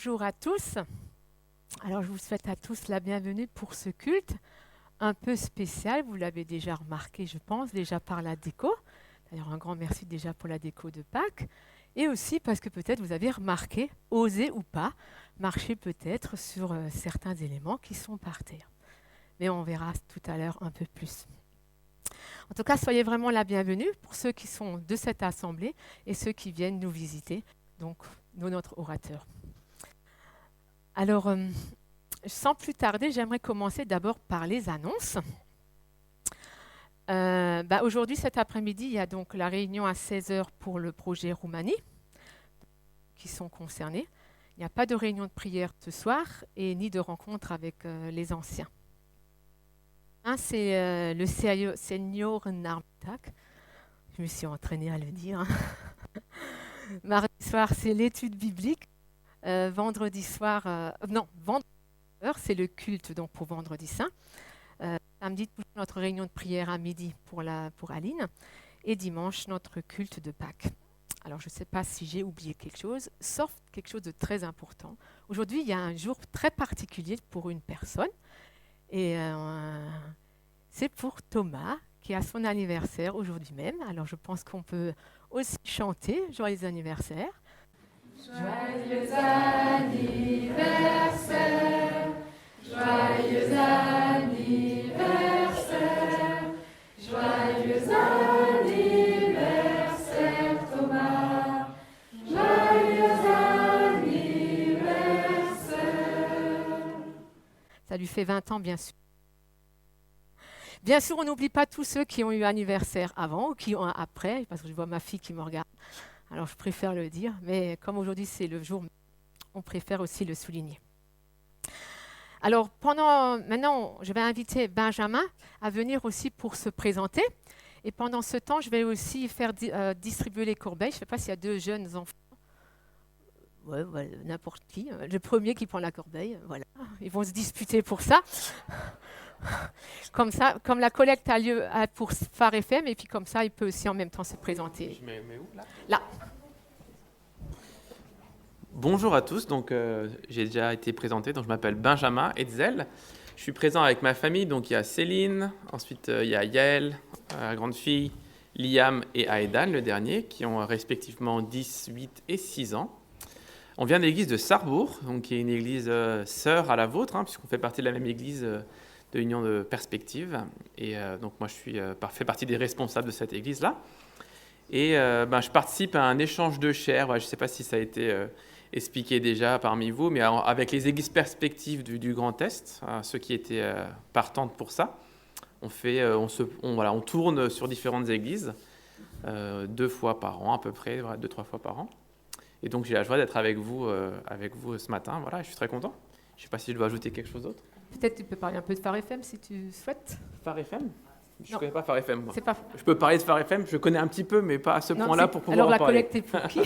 Bonjour à tous. Alors, je vous souhaite à tous la bienvenue pour ce culte un peu spécial. Vous l'avez déjà remarqué, je pense, déjà par la déco. D'ailleurs, un grand merci déjà pour la déco de Pâques. Et aussi parce que peut-être vous avez remarqué, osé ou pas, marcher peut-être sur certains éléments qui sont par terre. Mais on verra tout à l'heure un peu plus. En tout cas, soyez vraiment la bienvenue pour ceux qui sont de cette assemblée et ceux qui viennent nous visiter, donc notre orateur. Alors, sans plus tarder, j'aimerais commencer d'abord par les annonces. Aujourd'hui, cet après-midi, il y a donc la réunion à 16h pour le projet Roumanie, qui sont concernés. Il n'y a pas de réunion de prière ce soir et ni de rencontre avec les anciens. C'est le Senior Narmitak. Je me suis entraînée à le dire. Mardi soir, c'est l'étude biblique. Vendredi soir, c'est le culte donc pour vendredi saint. Samedi, notre réunion de prière à midi pour Aline. Et dimanche, notre culte de Pâques. Alors, je ne sais pas si j'ai oublié quelque chose, sauf quelque chose de très important. Aujourd'hui, il y a un jour très particulier pour une personne. Et c'est pour Thomas, qui a son anniversaire aujourd'hui même. Alors, je pense qu'on peut aussi chanter « Joyeux anniversaire ». Joyeux anniversaire, joyeux anniversaire, joyeux anniversaire Thomas, joyeux anniversaire. Ça lui fait 20 ans, bien sûr. Bien sûr, on n'oublie pas tous ceux qui ont eu anniversaire avant ou qui ont un après, parce que je vois ma fille qui me regarde. Alors, je préfère le dire, mais comme aujourd'hui, c'est le jour, on préfère aussi le souligner. Alors, maintenant, je vais inviter Benjamin à venir aussi pour se présenter. Et pendant ce temps, je vais aussi faire distribuer les corbeilles. Je ne sais pas s'il y a deux jeunes enfants. Ouais, n'importe qui. Le premier qui prend la corbeille, voilà. Ils vont se disputer pour ça. Comme ça, comme la collecte a lieu pour Phare FM, et puis comme ça, il peut aussi en même temps se présenter. Je mets où, là ? Là. Bonjour à tous, donc j'ai déjà été présenté, donc je m'appelle Benjamin Hetzel. Je suis présent avec ma famille, donc il y a Céline, ensuite il y a Yael, la grande fille, Liam et Aedan, le dernier, qui ont respectivement 10, 8 et 6 ans. On vient de l'église de Sarrebourg, donc qui est une église sœur à la vôtre, puisqu'on fait partie de la même église de l'Union de Perspective. Et donc moi, je fais partie des responsables de cette église-là. Et je participe à un échange de chair. Je ne sais pas si ça a été expliqué déjà parmi vous, mais avec les églises Perspectives du Grand Est, ceux qui étaient partantes pour ça, on tourne sur différentes églises 2 fois par an à peu près, 2-3 fois par an. Et donc j'ai la joie d'être avec vous ce matin. Voilà, je suis très content. Je ne sais pas si je dois ajouter quelque chose d'autre. Peut-être tu peux parler un peu de Phare FM si tu souhaites. Phare FM ? Je ne Non. connais pas Phare FM, moi. C'est pas... Je peux parler de Phare FM, je connais un petit peu, mais pas à ce point-là pour pouvoir Alors en parler. collecte est pour qui?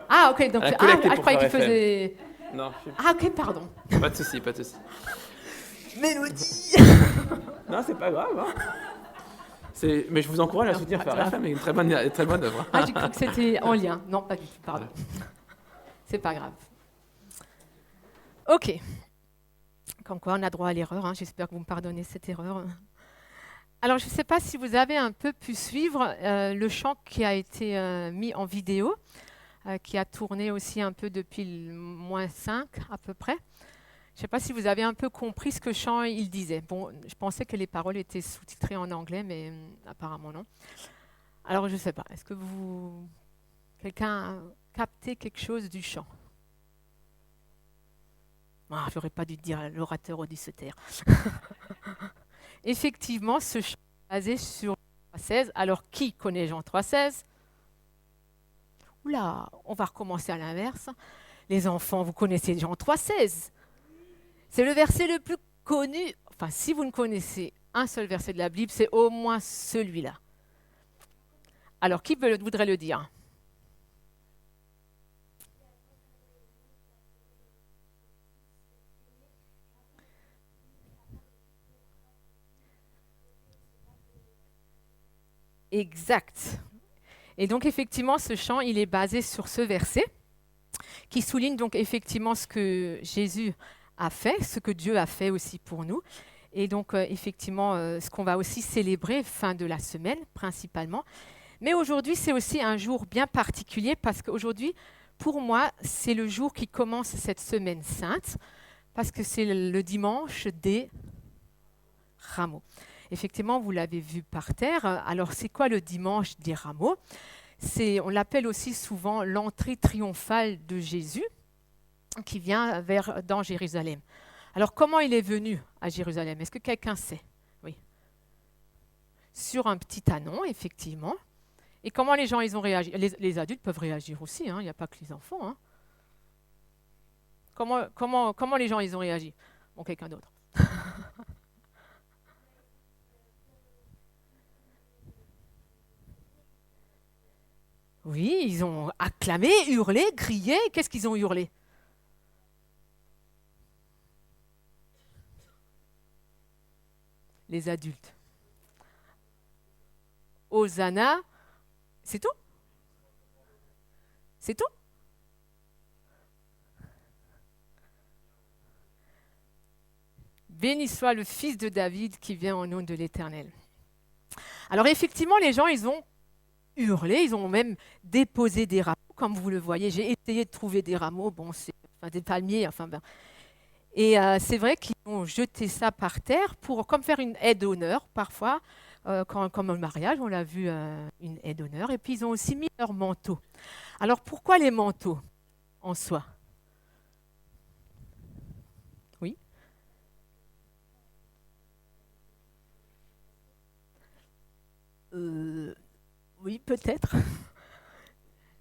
Ah, ok. Donc, La collecte est je pour croyais qu'il Phare FM. faisait... Non, Ah, ok, pardon. pas de souci. Mélodie. Non, c'est pas grave. Mais je vous encourage à Non, soutenir pas Phare grave. FM, une très bonne œuvre. Ah, j'ai cru que c'était en lien. Non, pas du tout, pardon. C'est pas grave. Ok. Comme quoi, on a droit à l'erreur. J'espère que vous me pardonnez cette erreur. Alors, je ne sais pas si vous avez un peu pu suivre le chant qui a été mis en vidéo, qui a tourné aussi un peu depuis le -5 à peu près. Je ne sais pas si vous avez un peu compris ce que chant il disait. Bon, je pensais que les paroles étaient sous-titrées en anglais, mais apparemment non. Alors, je ne sais pas. Est-ce que quelqu'un a capté quelque chose du chant? J'aurais pas dû dire l'orateur aurait dû se taire. Effectivement, ce chant est basé sur Jean 3,16. Alors, qui connaît Jean 3,16? Oula, on va recommencer à l'inverse. Les enfants, vous connaissez Jean 3,16. C'est le verset le plus connu. Enfin, si vous ne connaissez un seul verset de la Bible, c'est au moins celui-là. Alors, qui voudrait le dire? Exact. Et donc, effectivement, ce chant, il est basé sur ce verset. qui souligne donc effectivement ce que Jésus a fait, ce que Dieu a fait aussi pour nous. Et donc effectivement, ce qu'on va aussi célébrer fin de la semaine principalement. Mais aujourd'hui, c'est aussi un jour bien particulier parce qu'aujourd'hui, pour moi, c'est le jour qui commence cette semaine sainte parce que c'est le dimanche des Rameaux. Effectivement, vous l'avez vu par terre. Alors, c'est quoi le dimanche des Rameaux ? On l'appelle aussi souvent l'entrée triomphale de Jésus qui vient dans Jérusalem. Alors, comment il est venu à Jérusalem ? Est-ce que quelqu'un sait ? Oui. Sur un petit ânon, effectivement. Et comment les gens ils ont réagi ? Les adultes peuvent réagir aussi, il n'y a pas que les enfants. Hein. Comment les gens ils ont réagi ? Bon, quelqu'un d'autre. Oui, ils ont acclamé, hurlé, crié. Qu'est-ce qu'ils ont hurlé ? Les adultes. Hosanna, c'est tout ? C'est tout ? Béni soit le Fils de David qui vient au nom de l'Éternel. Alors effectivement, les gens, ils ont hurlé, ils ont même déposé des rameaux, comme vous le voyez. J'ai essayé de trouver des rameaux, des palmiers, Et c'est vrai qu'ils ont jeté ça par terre pour comme faire une aide d'honneur parfois, comme au mariage, on l'a vu, une aide d'honneur. Et puis ils ont aussi mis leur manteau. Alors pourquoi les manteaux en soi ? Oui. Oui, peut-être.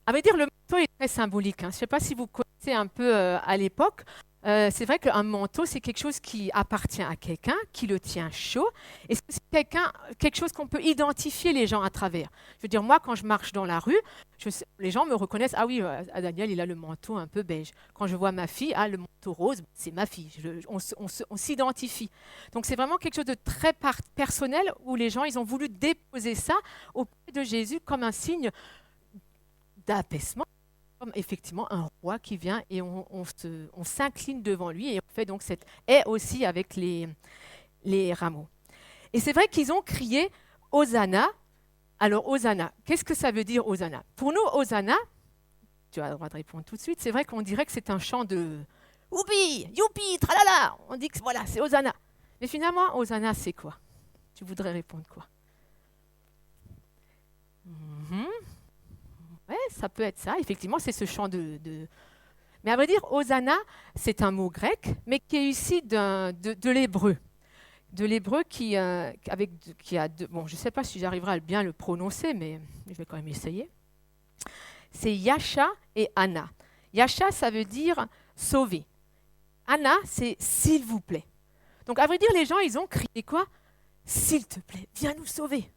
À vrai dire, le manteau est très symbolique. Je ne sais pas si vous connaissez un peu à l'époque. C'est vrai qu'un manteau, c'est quelque chose qui appartient à quelqu'un, qui le tient chaud. Et c'est quelque chose qu'on peut identifier les gens à travers. Je veux dire, moi, quand je marche dans la rue, les gens me reconnaissent. Ah oui, Daniel, il a le manteau un peu beige. Quand je vois ma fille, le manteau rose, c'est ma fille. On s'identifie. Donc, c'est vraiment quelque chose de très personnel où les gens, ils ont voulu déposer ça auprès de Jésus comme un signe d'apaisement. Comme effectivement un roi qui vient et on s'incline devant lui et on fait donc cette haie aussi avec les rameaux. Et c'est vrai qu'ils ont crié Hosanna. Alors Hosanna, qu'est-ce que ça veut dire Hosanna ? Pour nous, Hosanna, tu as le droit de répondre tout de suite, c'est vrai qu'on dirait que c'est un chant de Youpi, youpi, tralala. On dit que voilà, c'est Hosanna. Mais finalement, Hosanna, c'est quoi ? Tu voudrais répondre quoi ? Oui, ça peut être ça. Effectivement, c'est ce chant de... Mais à vrai dire, Hosanna, c'est un mot grec, mais qui est issu de l'hébreu. De l'hébreu qui a deux... Bon, je ne sais pas si j'arriverai à bien le prononcer, mais je vais quand même essayer. C'est Yasha et Anna. Yasha, ça veut dire sauver. Anna, c'est s'il vous plaît. Donc, à vrai dire, les gens, ils ont crié quoi ? S'il te plaît, viens nous sauver.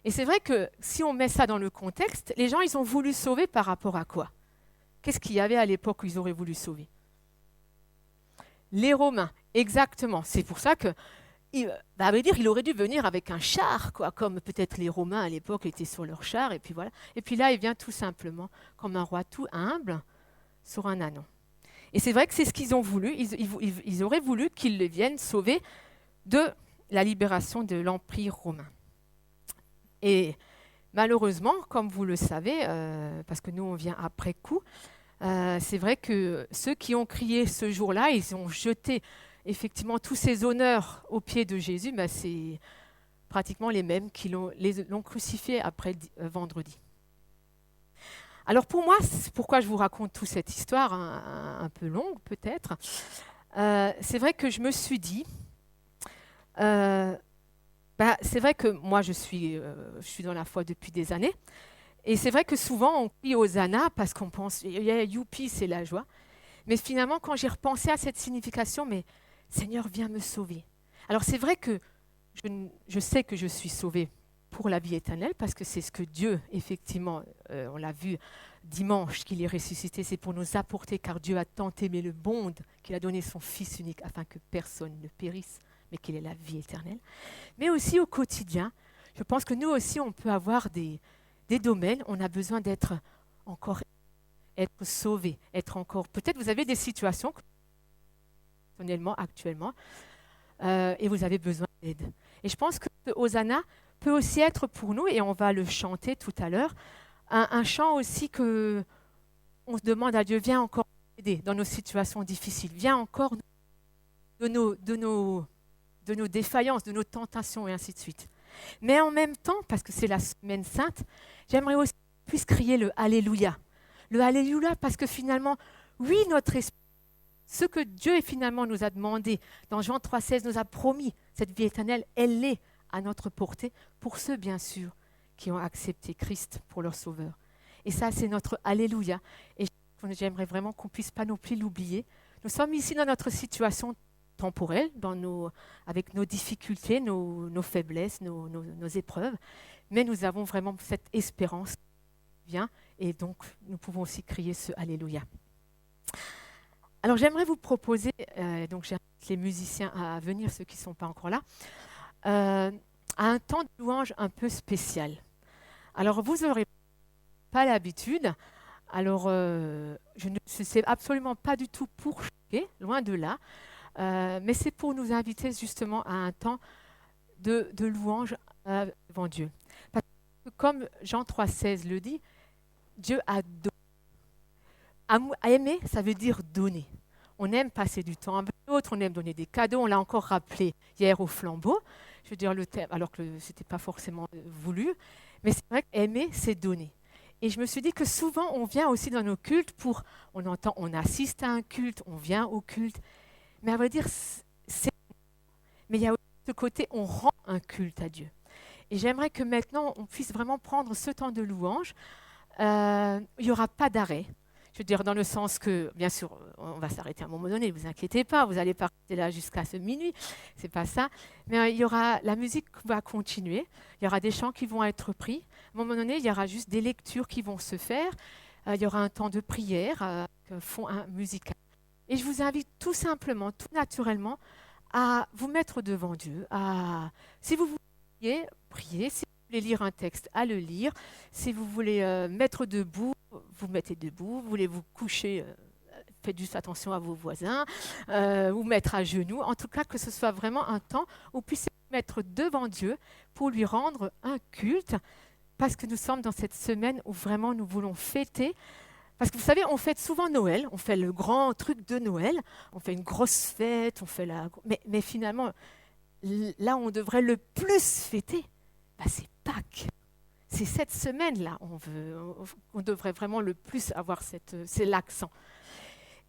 Et c'est vrai que si on met ça dans le contexte, les gens, ils ont voulu sauver par rapport à quoi ? Qu'est-ce qu'il y avait à l'époque où ils auraient voulu sauver ? Les Romains, exactement. C'est pour ça que, à vrai dire, il aurait dû venir avec un char, quoi, comme peut-être les Romains à l'époque étaient sur leur char, et puis voilà. Et puis là, il vient tout simplement comme un roi tout humble sur un ânon. Et c'est vrai que c'est ce qu'ils ont voulu. Ils auraient voulu qu'ils le viennent sauver de la libération de l'Empire romain. Et malheureusement, comme vous le savez, parce que nous on vient après coup, c'est vrai que ceux qui ont crié ce jour-là, ils ont jeté effectivement tous ces honneurs aux pieds de Jésus, c'est pratiquement les mêmes qui l'ont crucifié après vendredi. Alors pour moi, c'est pourquoi je vous raconte toute cette histoire, un peu longue peut-être, c'est vrai que je me suis dit... c'est vrai que moi, je suis dans la foi depuis des années. Et c'est vrai que souvent, on crie Hosanna parce qu'on pense, youpi, c'est la joie. Mais finalement, quand j'ai repensé à cette signification, mais Seigneur, viens me sauver. Alors c'est vrai que je sais que je suis sauvée pour la vie éternelle parce que c'est ce que Dieu, effectivement, on l'a vu dimanche, qu'il est ressuscité, c'est pour nous apporter, car Dieu a tant aimé le monde qu'il a donné son Fils unique afin que personne ne périsse, mais qu'il ait la vie éternelle. Mais aussi au quotidien, je pense que nous aussi, on peut avoir des domaines, on a besoin d'être encore être sauvé, être encore. Peut-être vous avez des situations personnellement, actuellement, et vous avez besoin d'aide. Et je pense que ce Hosanna peut aussi être pour nous, et on va le chanter tout à l'heure, un chant aussi que on se demande à Dieu, viens encore nous aider dans nos situations difficiles, viens encore de nos défaillances, de nos tentations et ainsi de suite. Mais en même temps, parce que c'est la semaine sainte, j'aimerais aussi qu'on puisse crier le Alléluia. Le Alléluia parce que finalement, oui, notre esprit, ce que Dieu finalement nous a demandé, dans Jean 3,16 nous a promis, cette vie éternelle, elle est à notre portée pour ceux, bien sûr, qui ont accepté Christ pour leur sauveur. Et ça, c'est notre Alléluia. Et j'aimerais vraiment qu'on ne puisse pas non plus l'oublier. Nous sommes ici dans notre situation temporelle, avec nos difficultés, nos faiblesses, nos épreuves, mais nous avons vraiment cette espérance qui vient, et donc nous pouvons aussi crier ce Alléluia. Alors j'aimerais vous proposer, donc j'invite les musiciens à venir, ceux qui ne sont pas encore là, à un temps de louange un peu spécial. Alors vous n'aurez pas l'habitude, alors je ne sais absolument pas du tout pour choquer, loin de là, mais c'est pour nous inviter justement à un temps de louange devant Dieu. Parce que comme Jean 3,16 le dit, Dieu a donné. Aimer, ça veut dire donner. On aime passer du temps avec l'autre, on aime donner des cadeaux. On l'a encore rappelé hier au flambeau. Je veux dire le thème, alors que ce n'était pas forcément voulu. Mais c'est vrai qu'aimer, c'est donner. Et je me suis dit que souvent, on vient aussi dans nos cultes on assiste à un culte, on vient au culte. Mais à vrai dire, mais il y a aussi ce côté, on rend un culte à Dieu. Et j'aimerais que maintenant, on puisse vraiment prendre ce temps de louange. Il n'y aura pas d'arrêt. Je veux dire, dans le sens que, bien sûr, on va s'arrêter à un moment donné, ne vous inquiétez pas, vous n'allez pas rester là jusqu'à ce minuit, c'est pas ça. Mais la musique va continuer, il y aura des chants qui vont être pris. À un moment donné, il y aura juste des lectures qui vont se faire, il y aura un temps de prière, fond musical. Et je vous invite tout simplement, tout naturellement, à vous mettre devant Dieu. Si vous voulez prier, si vous voulez lire un texte, à le lire. Si vous voulez mettre debout, vous mettez debout. Vous voulez vous coucher, faites juste attention à vos voisins, ou mettre à genoux. En tout cas, que ce soit vraiment un temps où vous puissiez vous mettre devant Dieu pour lui rendre un culte, parce que nous sommes dans cette semaine où vraiment nous voulons fêter. Parce que vous savez, on fête souvent Noël, on fait le grand truc de Noël, on fait une grosse fête, mais finalement, là où on devrait le plus fêter, c'est Pâques. C'est cette semaine-là, on devrait vraiment le plus avoir c'est l'accent.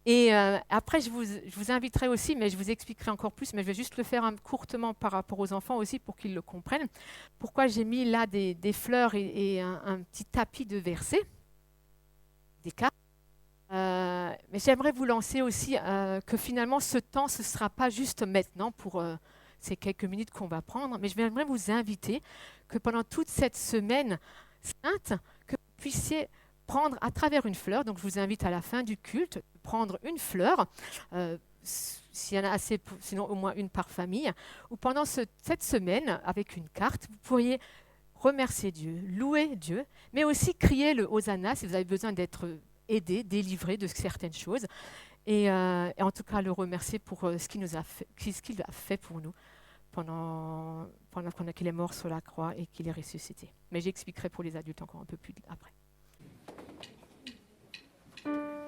Et après, je vous inviterai aussi, mais je vous expliquerai encore plus, mais je vais juste le faire courtement par rapport aux enfants aussi pour qu'ils le comprennent. Pourquoi j'ai mis là des fleurs et un petit tapis de versets, des cartes. Mais j'aimerais vous lancer aussi que finalement ce temps, ce ne sera pas juste maintenant pour ces quelques minutes qu'on va prendre, mais j'aimerais vous inviter que pendant toute cette semaine sainte, que vous puissiez prendre à travers une fleur, donc je vous invite à la fin du culte, prendre une fleur, s'il y en a assez, sinon au moins une par famille, ou pendant cette semaine, avec une carte, vous pourriez remercier Dieu, louer Dieu, mais aussi crier le Hosanna si vous avez besoin d'être aidé, délivré de certaines choses, et en tout cas le remercier pour ce qu'il a fait pour nous pendant qu'il est mort sur la croix et qu'il est ressuscité. Mais j'expliquerai pour les adultes encore un peu plus après. Thank you.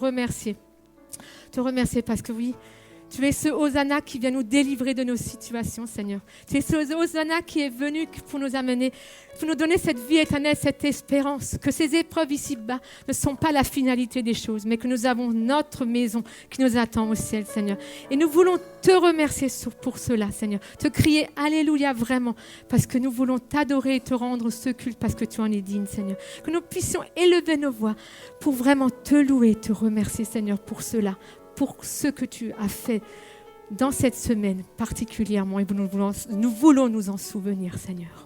remercier. Te remercier parce que oui, tu es ce Hosanna qui vient nous délivrer de nos situations, Seigneur. Tu es ce Hosanna qui est venu pour nous amener, pour nous donner cette vie éternelle, cette espérance, que ces épreuves ici-bas ne sont pas la finalité des choses, mais que nous avons notre maison qui nous attend au ciel, Seigneur. Et nous voulons te remercier pour cela, Seigneur. Te crier Alléluia vraiment, parce que nous voulons t'adorer et te rendre ce culte parce que tu en es digne, Seigneur. Que nous puissions élever nos voix pour vraiment te louer et te remercier, Seigneur, pour cela, pour ce que tu as fait dans cette semaine particulièrement. Et nous voulons nous en souvenir, Seigneur.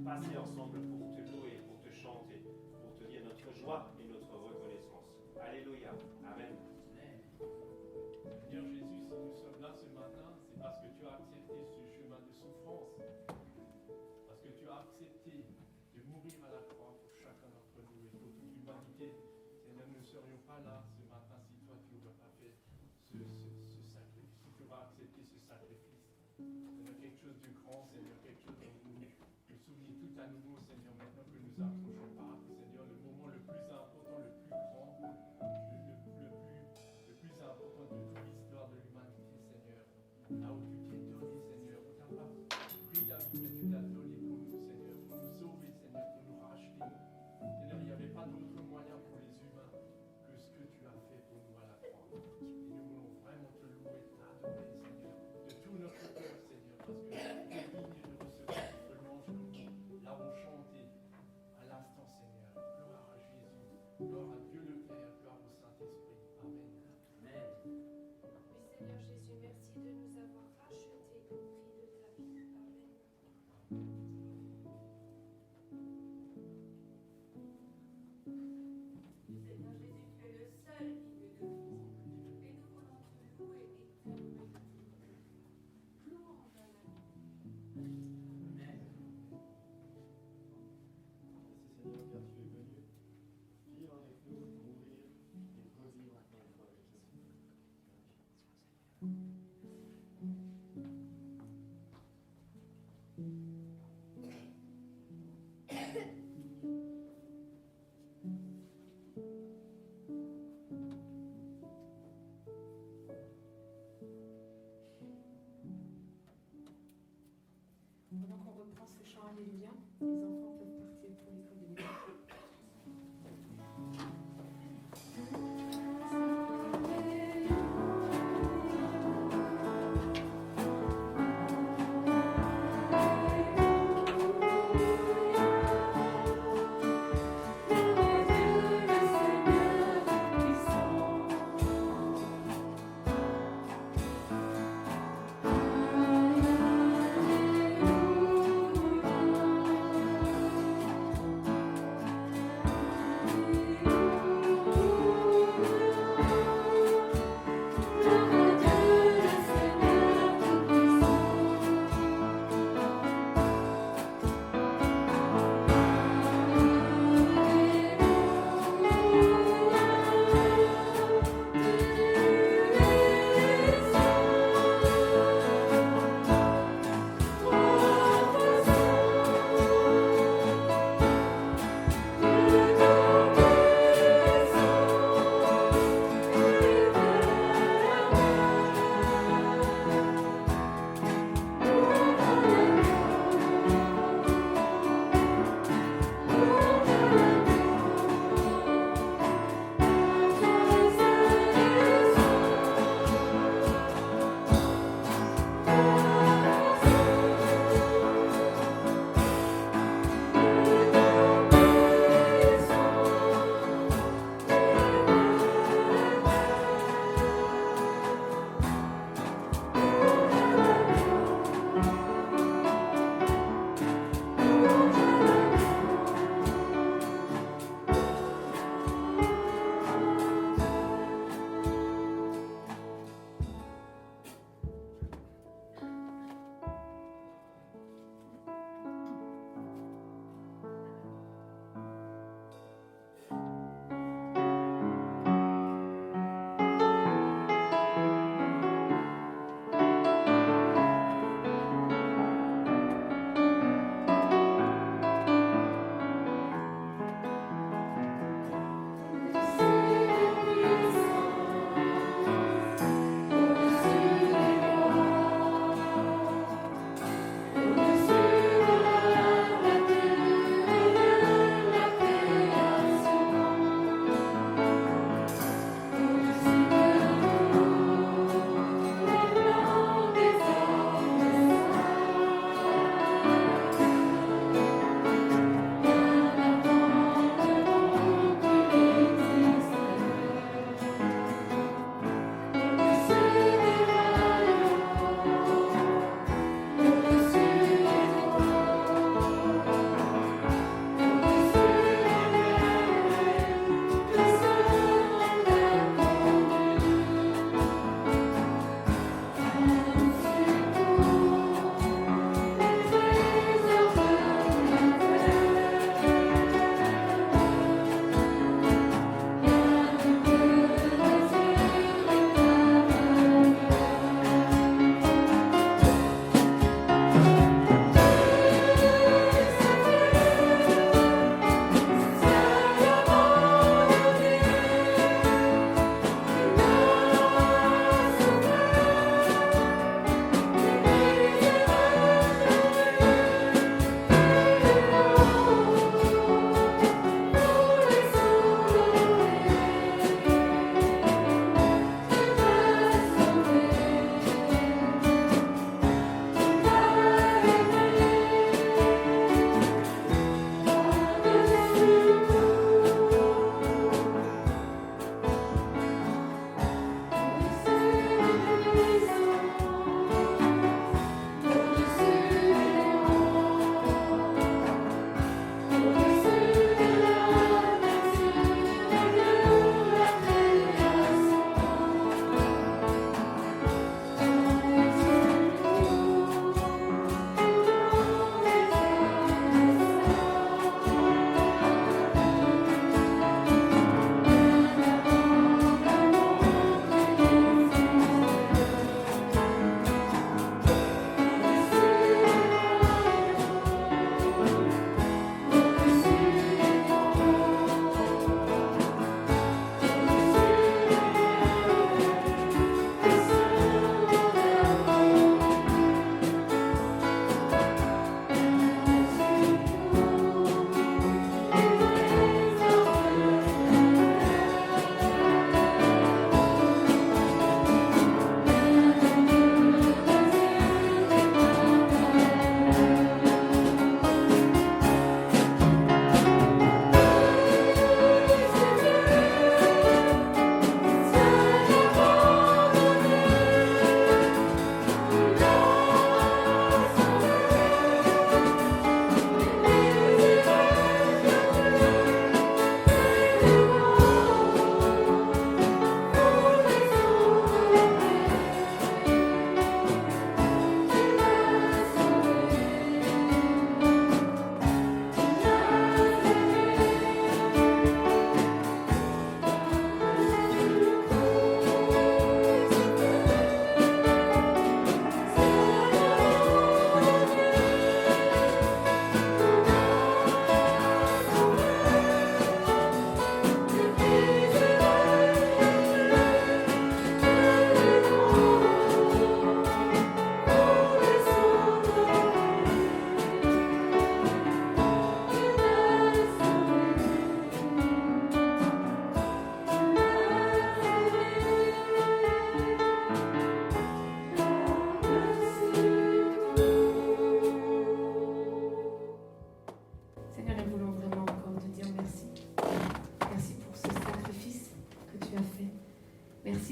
passer ensemble pour te louer, pour te chanter, pour te dire notre joie et notre reconnaissance. Alléluia. Amen. Seigneur Jésus, si nous sommes là ce matin, c'est parce que tu as accepté ce chemin de souffrance, parce que tu as accepté de mourir à la croix pour chacun d'entre nous et pour toute l'humanité. Seigneur, nous ne serions pas là ce matin si toi tu n'aurais pas fait ce sacrifice, si tu aurais accepté ce sacrifice. Seigneur, quelque chose de grand, Seigneur, quelque chose dont nous souvenons tout à nouveau, Seigneur, maintenant que nous approchons par, Seigneur, le moment le plus important, le plus grand, le plus important de toute l'histoire de l'humanité, Seigneur. Là où tu t'es donné, Seigneur, tu n'as pas pris la vie, mais tu l'as donné pour nous, Seigneur, pour nous sauver, Seigneur, pour nous racheter. Seigneur, il n'y avait pas d'autre moyen pour les humains que ce que tu as fait pour nous à la croix. Et nous voulons vraiment te louer, t'adorer, Seigneur, de tout notre cœur, Seigneur, parce que tu es digne de recevoir notre louange comme nous l'avons chanté à l'instant, Seigneur. Gloire à Jésus, gloire à Dieu le Père, gloire au Saint-Esprit. Amen. Amen. Oui, Seigneur Jésus, merci de nous avoir rachetés au prix de ta vie. Amen. Seigneur Jésus, tu es le seul digne de Christ. Et nous voulons te louer et t'adorer. Louange à la Amen. Merci Seigneur car tu es venu vivre avec nous, mourir et revivre encore une fois avec nous. Pendant qu'on reprend ce chant Alléluia, les enfants peuvent partir pour l'école de l'école. Alléluia.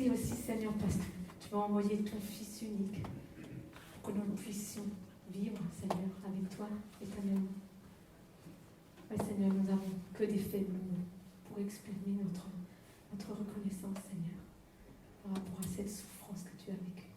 Merci aussi, Seigneur, parce que tu vas envoyer ton Fils unique pour que nous puissions vivre, Seigneur, avec toi éternellement. Oui, Seigneur, nous n'avons que des faibles mots pour exprimer notre reconnaissance, Seigneur, par rapport à cette souffrance que tu as vécue.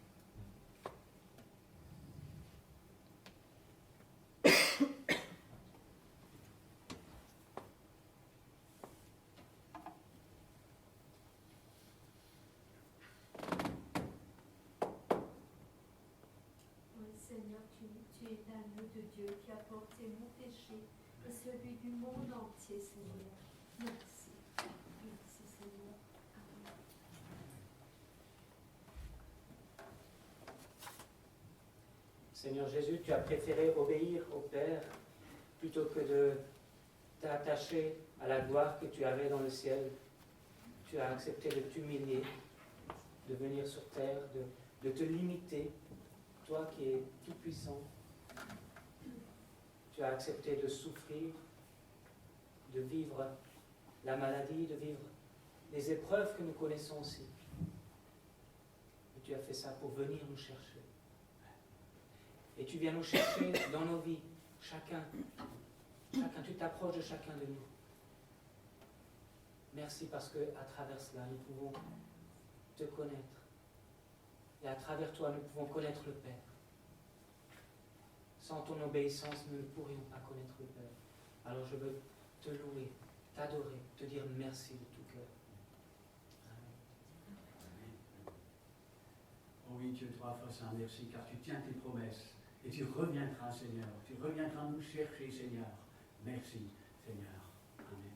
Oui, Seigneur, tu es l'agneau de Dieu qui a porté mon péché et celui du monde entier, Seigneur. Merci. Merci, Seigneur. Amen. Seigneur Jésus, tu as préféré obéir au Père plutôt que de t'attacher à la gloire que tu avais dans le ciel. Tu as accepté de t'humilier, de venir sur terre, de te limiter, toi qui es tout-puissant. Tu as accepté de souffrir, de vivre la maladie, de vivre les épreuves que nous connaissons aussi. Et tu as fait ça pour venir nous chercher. Et tu viens nous chercher dans nos vies, chacun, tu t'approches de chacun de nous. Merci parce qu'à travers cela, nous pouvons te connaître. Et à travers toi, nous pouvons connaître le Père. Sans ton obéissance, nous ne pourrions pas connaître le Père. Alors je veux te louer, t'adorer, te dire merci de tout cœur. Amen. Oh oui, Dieu, toi, Frère Saint, merci, car tu tiens tes promesses. Et tu reviendras, Seigneur. Tu reviendras nous chercher, Seigneur. Merci, Seigneur. Amen.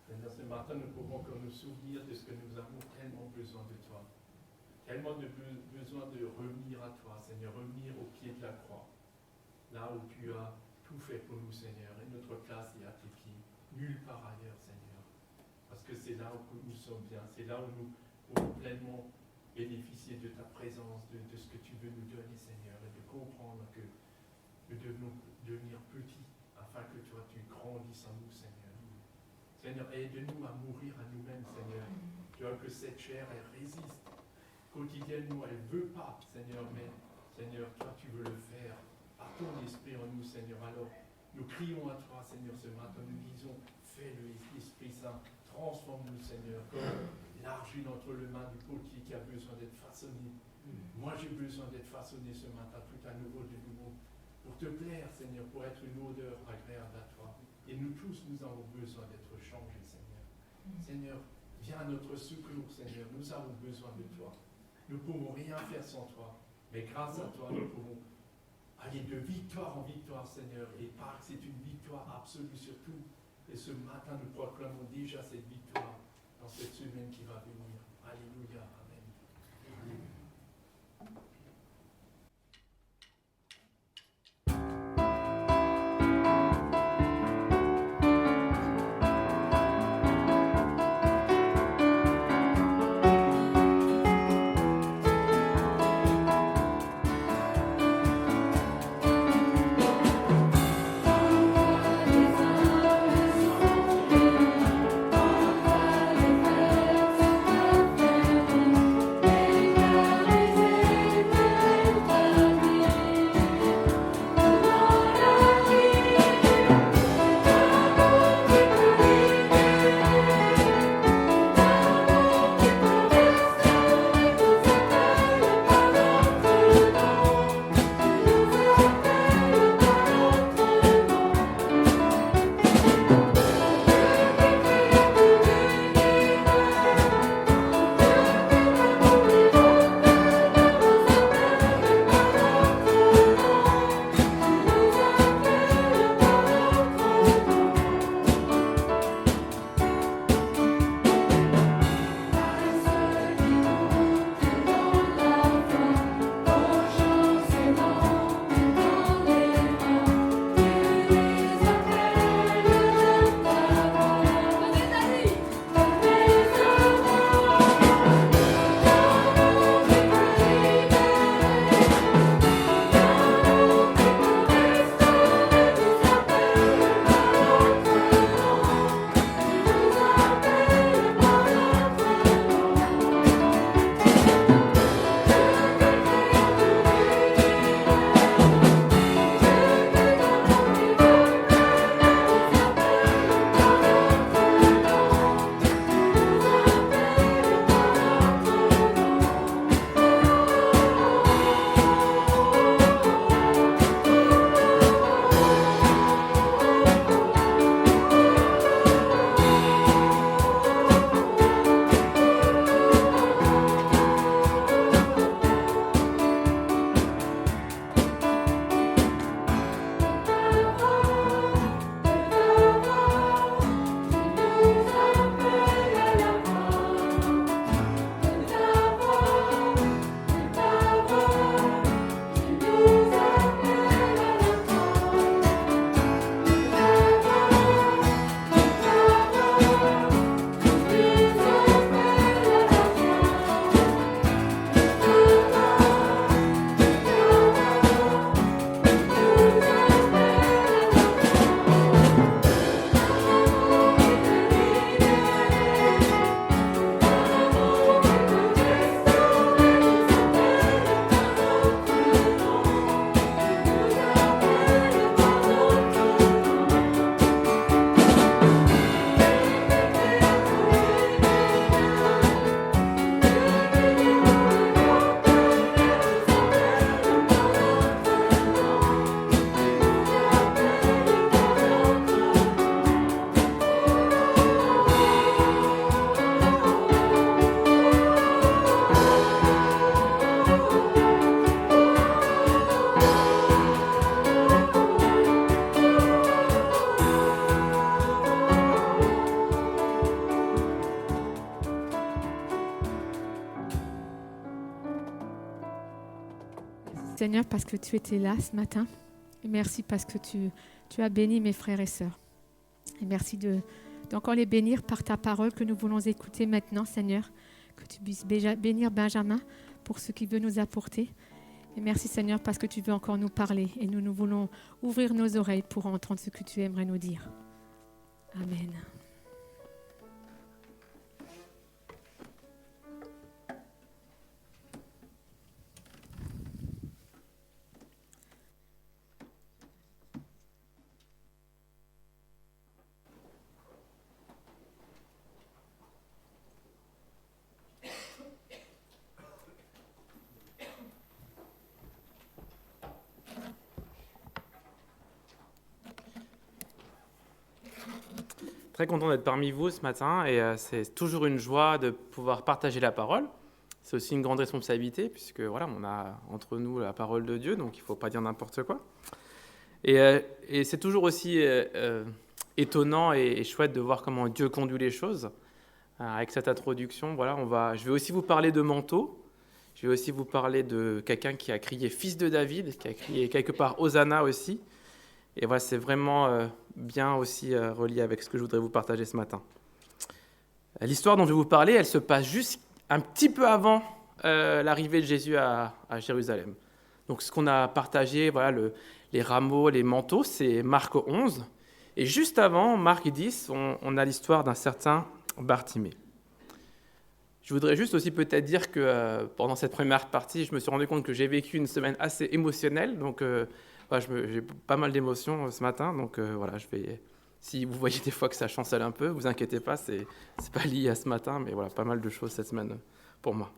Seigneur, ce matin, nous pouvons encore nous souvenir de ce que nous avons tellement besoin de toi. Tellement de besoin de revenir à toi, Seigneur, revenir au pied de la croix. Là où tu as tout fait pour nous, Seigneur. Et notre place est à tes pieds. Nulle part ailleurs, Seigneur. Parce que c'est là où nous sommes bien. C'est là où nous pouvons pleinement bénéficier de ta présence, de ce que tu veux nous donner, Seigneur, et de comprendre que nous devons devenir petits afin que toi, tu grandisses en nous, Seigneur. Seigneur, aide-nous à mourir à nous-mêmes, Seigneur. Tu vois que cette chair, elle résiste. Quotidiennement, elle ne veut pas, Seigneur, mais Seigneur, toi, tu veux le faire par ton esprit en nous, Seigneur. Alors, nous crions à toi, Seigneur, ce matin. Nous disons, fais-le, Esprit Saint. Transforme-nous, Seigneur, comme l'argile entre les mains du potier qui a besoin d'être façonné. Moi, j'ai besoin d'être façonné ce matin, tout à nouveau, pour te plaire, Seigneur, pour être une odeur agréable à toi. Et nous tous, nous avons besoin d'être changés, Seigneur. Seigneur, viens à notre secours, Seigneur. Nous avons besoin de toi. Nous ne pouvons rien faire sans toi. Mais grâce à toi, nous pouvons aller de victoire en victoire, Seigneur. Et parce que c'est une victoire absolue sur tout. Et ce matin, nous proclamons déjà cette victoire dans cette semaine qui va venir. Alléluia. Amen. Amen. Thank you. Seigneur parce que tu étais là ce matin. Et merci parce que tu as béni mes frères et sœurs. Et merci d'encore les bénir par ta parole que nous voulons écouter maintenant, Seigneur. Que tu puisses bénir Benjamin pour ce qu'il veut nous apporter. Et merci, Seigneur, parce que tu veux encore nous parler. Et nous voulons ouvrir nos oreilles pour entendre ce que tu aimerais nous dire. Amen. Très content d'être parmi vous ce matin et c'est toujours une joie de pouvoir partager la parole. C'est aussi une grande responsabilité puisque voilà, on a entre nous la parole de Dieu, donc il ne faut pas dire n'importe quoi. Et c'est toujours aussi étonnant et chouette de voir comment Dieu conduit les choses. Avec cette introduction, voilà, je vais aussi vous parler de manteau. Je vais aussi vous parler de quelqu'un qui a crié « Fils de David », qui a crié quelque part « Hosanna » aussi. Et voilà, c'est vraiment bien aussi relié avec ce que je voudrais vous partager ce matin. L'histoire dont je vais vous parler, elle se passe juste un petit peu avant l'arrivée de Jésus à Jérusalem. Donc ce qu'on a partagé, voilà, les rameaux, les manteaux, c'est Marc 11. Et juste avant, Marc 10, on a l'histoire d'un certain Bartimée. Je voudrais juste aussi peut-être dire que pendant cette première partie, je me suis rendu compte que j'ai vécu une semaine assez émotionnelle. Donc j'ai pas mal d'émotions ce matin. Donc voilà, si vous voyez des fois que ça chancelle un peu, vous inquiétez pas, c'est pas lié à ce matin, mais voilà, pas mal de choses cette semaine pour moi.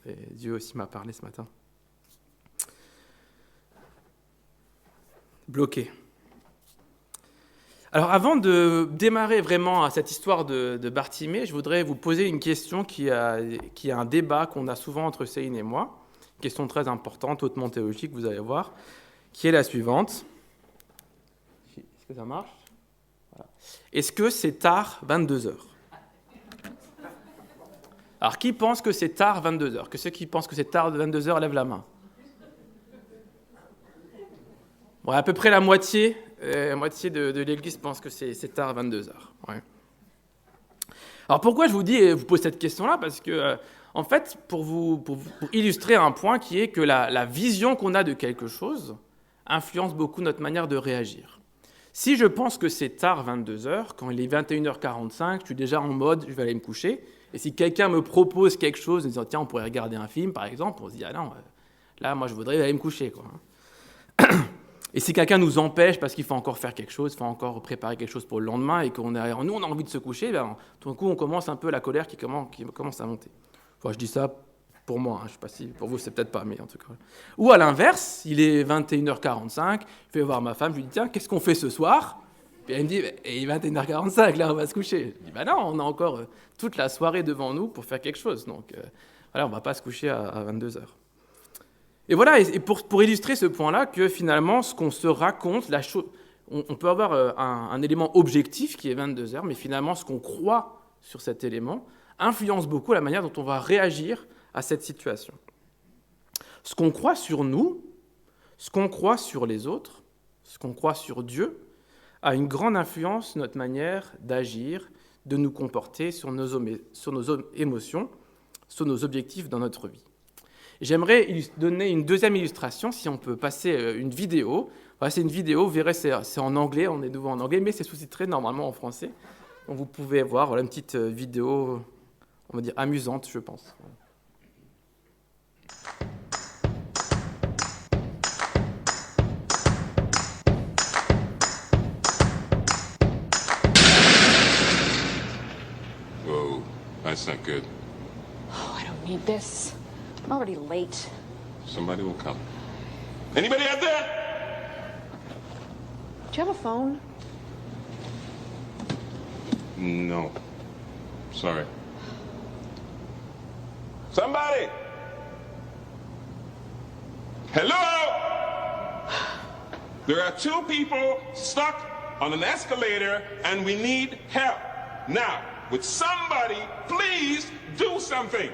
Et Dieu aussi m'a parlé ce matin. Bloqué. Alors avant de démarrer vraiment cette histoire de Bartimée, je voudrais vous poser une question qui a un débat qu'on a souvent entre Céline et moi, une question très importante, hautement théologique, vous allez voir, qui est la suivante. Est-ce que ça marche ? Voilà. Est-ce que c'est tard 22h ? Alors qui pense que c'est tard 22h ? Que ceux qui pensent que c'est tard 22h lèvent la main. Bon, à peu près la moitié de l'église pense que c'est tard 22h. Ouais. Alors pourquoi je vous pose cette question-là ? Parce que, en fait, pour illustrer un point qui est que la vision qu'on a de quelque chose influence beaucoup notre manière de réagir. Si je pense que c'est tard 22h, quand il est 21h45, je suis déjà en mode je vais aller me coucher. Et si quelqu'un me propose quelque chose en disant tiens, on pourrait regarder un film, par exemple, on se dit ah non, là, moi je voudrais aller me coucher, quoi. Et si quelqu'un nous empêche parce qu'il faut encore faire quelque chose, il faut encore préparer quelque chose pour le lendemain et qu'on a envie de se coucher, tout d'un coup, on commence un peu la colère qui commence à monter. Enfin, je dis ça pour moi, je ne sais pas si pour vous, c'est peut-être pas, mais en tout cas. Ou à l'inverse, il est 21h45, je vais voir ma femme, je lui dis tiens, qu'est-ce qu'on fait ce soir ? Puis elle me dit il est 21h45, là, on va se coucher. Je dis non, on a encore toute la soirée devant nous pour faire quelque chose. Donc, voilà, on ne va pas se coucher à 22h. Et voilà, et pour illustrer ce point-là, que finalement, ce qu'on se raconte, on peut avoir un élément objectif qui est 22h, mais finalement, ce qu'on croit sur cet élément influence beaucoup la manière dont on va réagir à cette situation. Ce qu'on croit sur nous, ce qu'on croit sur les autres, ce qu'on croit sur Dieu, a une grande influence sur notre manière d'agir, de nous comporter, sur nos émotions, sur nos objectifs dans notre vie. J'aimerais donner une deuxième illustration, si on peut passer une vidéo. Voilà, c'est une vidéo, vous verrez, c'est en anglais, on est de nouveau en anglais, mais c'est sous-titré normalement en français. Donc vous pouvez voir voilà, une petite vidéo, on va dire amusante, je pense. Whoa, that's not good. Oh, I don't need this. I'm already late. Somebody will come. Anybody out there? Do you have a phone? No. Sorry. Somebody! Hello? There are two people stuck on an escalator and we need help. Now, would somebody please do something?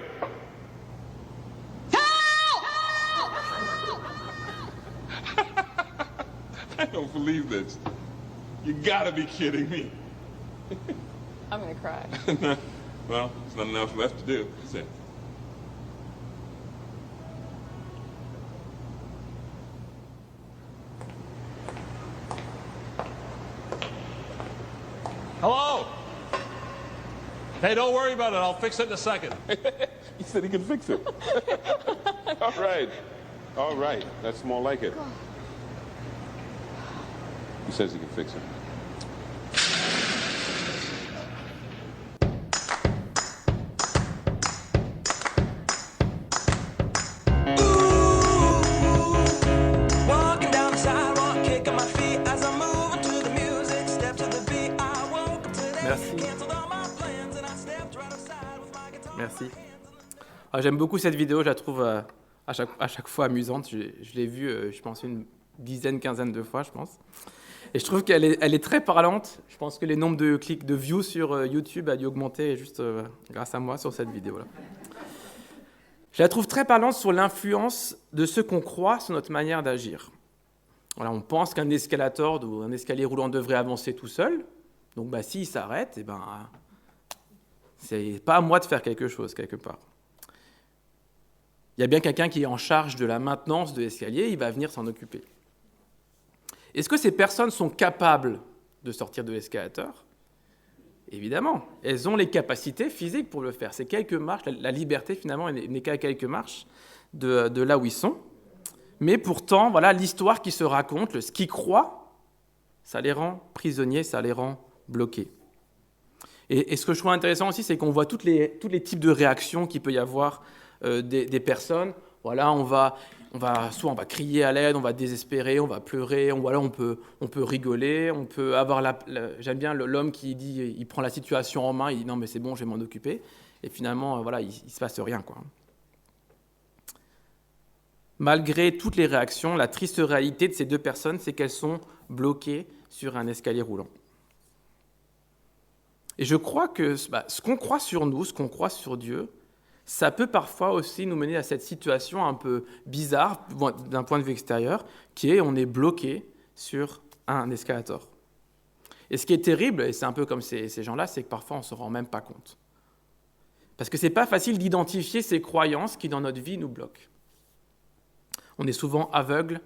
I don't believe this. You gotta be kidding me. I'm gonna cry. Well, there's not enough left to do, is it? Hello? Hey, don't worry about it. I'll fix it in a second. He said he can fix it. All right. All right. That's more like it. He says he can fix it. Walking down the sidewalk, kicking my feet as I'm moving to the music. Step to the beat, I woke up today. Merci. Canceled all my plans and I stepped right outside with my guitar. Merci. Ah, j'aime beaucoup cette vidéo, je la trouve à chaque fois amusante. Je l'ai vue, je pense, une dizaine, quinzaine de fois, je pense. Et je trouve qu'elle est très parlante. Je pense que les nombres de clics, de views sur YouTube a dû augmenter juste grâce à moi sur cette vidéo-là. Je la trouve très parlante sur l'influence de ce qu'on croit sur notre manière d'agir. Voilà, on pense qu'un escalator ou un escalier roulant devrait avancer tout seul. Donc s'il s'arrête, c'est pas à moi de faire quelque chose, quelque part. Il y a bien quelqu'un qui est en charge de la maintenance de l'escalier, il va venir s'en occuper. Est-ce que ces personnes sont capables de sortir de l'escalator ? Évidemment, elles ont les capacités physiques pour le faire. C'est quelques marches, la liberté finalement n'est qu'à quelques marches de là où ils sont. Mais pourtant, voilà l'histoire qui se raconte, ce qu'ils croient, ça les rend prisonniers, ça les rend bloqués. Et ce que je trouve intéressant aussi, c'est qu'on voit tous les types de réactions qu'il peut y avoir des personnes. Voilà, soit on va crier à l'aide, on va désespérer, on va pleurer, on peut rigoler, on peut avoir j'aime bien l'homme qui dit, il prend la situation en main, il dit non mais c'est bon, je vais m'en occuper, et finalement il se passe rien, quoi. Malgré toutes les réactions, la triste réalité de ces deux personnes, c'est qu'elles sont bloquées sur un escalier roulant. Et je crois que ce qu'on croit sur nous, ce qu'on croit sur Dieu, ça peut parfois aussi nous mener à cette situation un peu bizarre d'un point de vue extérieur, qui est on est bloqué sur un escalator. Et ce qui est terrible, et c'est un peu comme ces gens-là, c'est que parfois on ne se rend même pas compte. Parce que ce n'est pas facile d'identifier ces croyances qui, dans notre vie, nous bloquent. On est souvent aveugle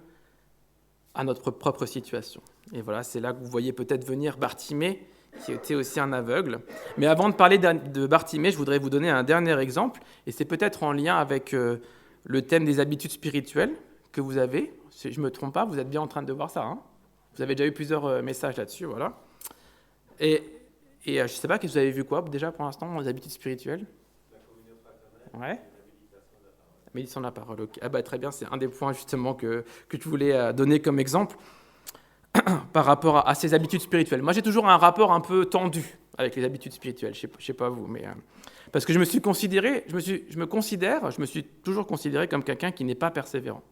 à notre propre situation. Et voilà, c'est là que vous voyez peut-être venir Bartimée, qui était aussi un aveugle. Mais avant de parler de Bartimée, je voudrais vous donner un dernier exemple, et c'est peut-être en lien avec le thème des habitudes spirituelles que vous avez. Si je ne me trompe pas, vous êtes bien en train de voir ça. Hein, vous avez déjà eu plusieurs messages là-dessus, voilà. Et je ne sais pas, que vous avez vu quoi déjà pour l'instant, les habitudes spirituelles ? La communion fraternelle. Ouais. La méditation de la parole. Okay. Très bien, c'est un des points justement que je voulais donner comme exemple. Par rapport à ces habitudes spirituelles. Moi, j'ai toujours un rapport un peu tendu avec les habitudes spirituelles. Je sais pas vous, mais parce que je me suis toujours considéré comme quelqu'un qui n'est pas persévérant.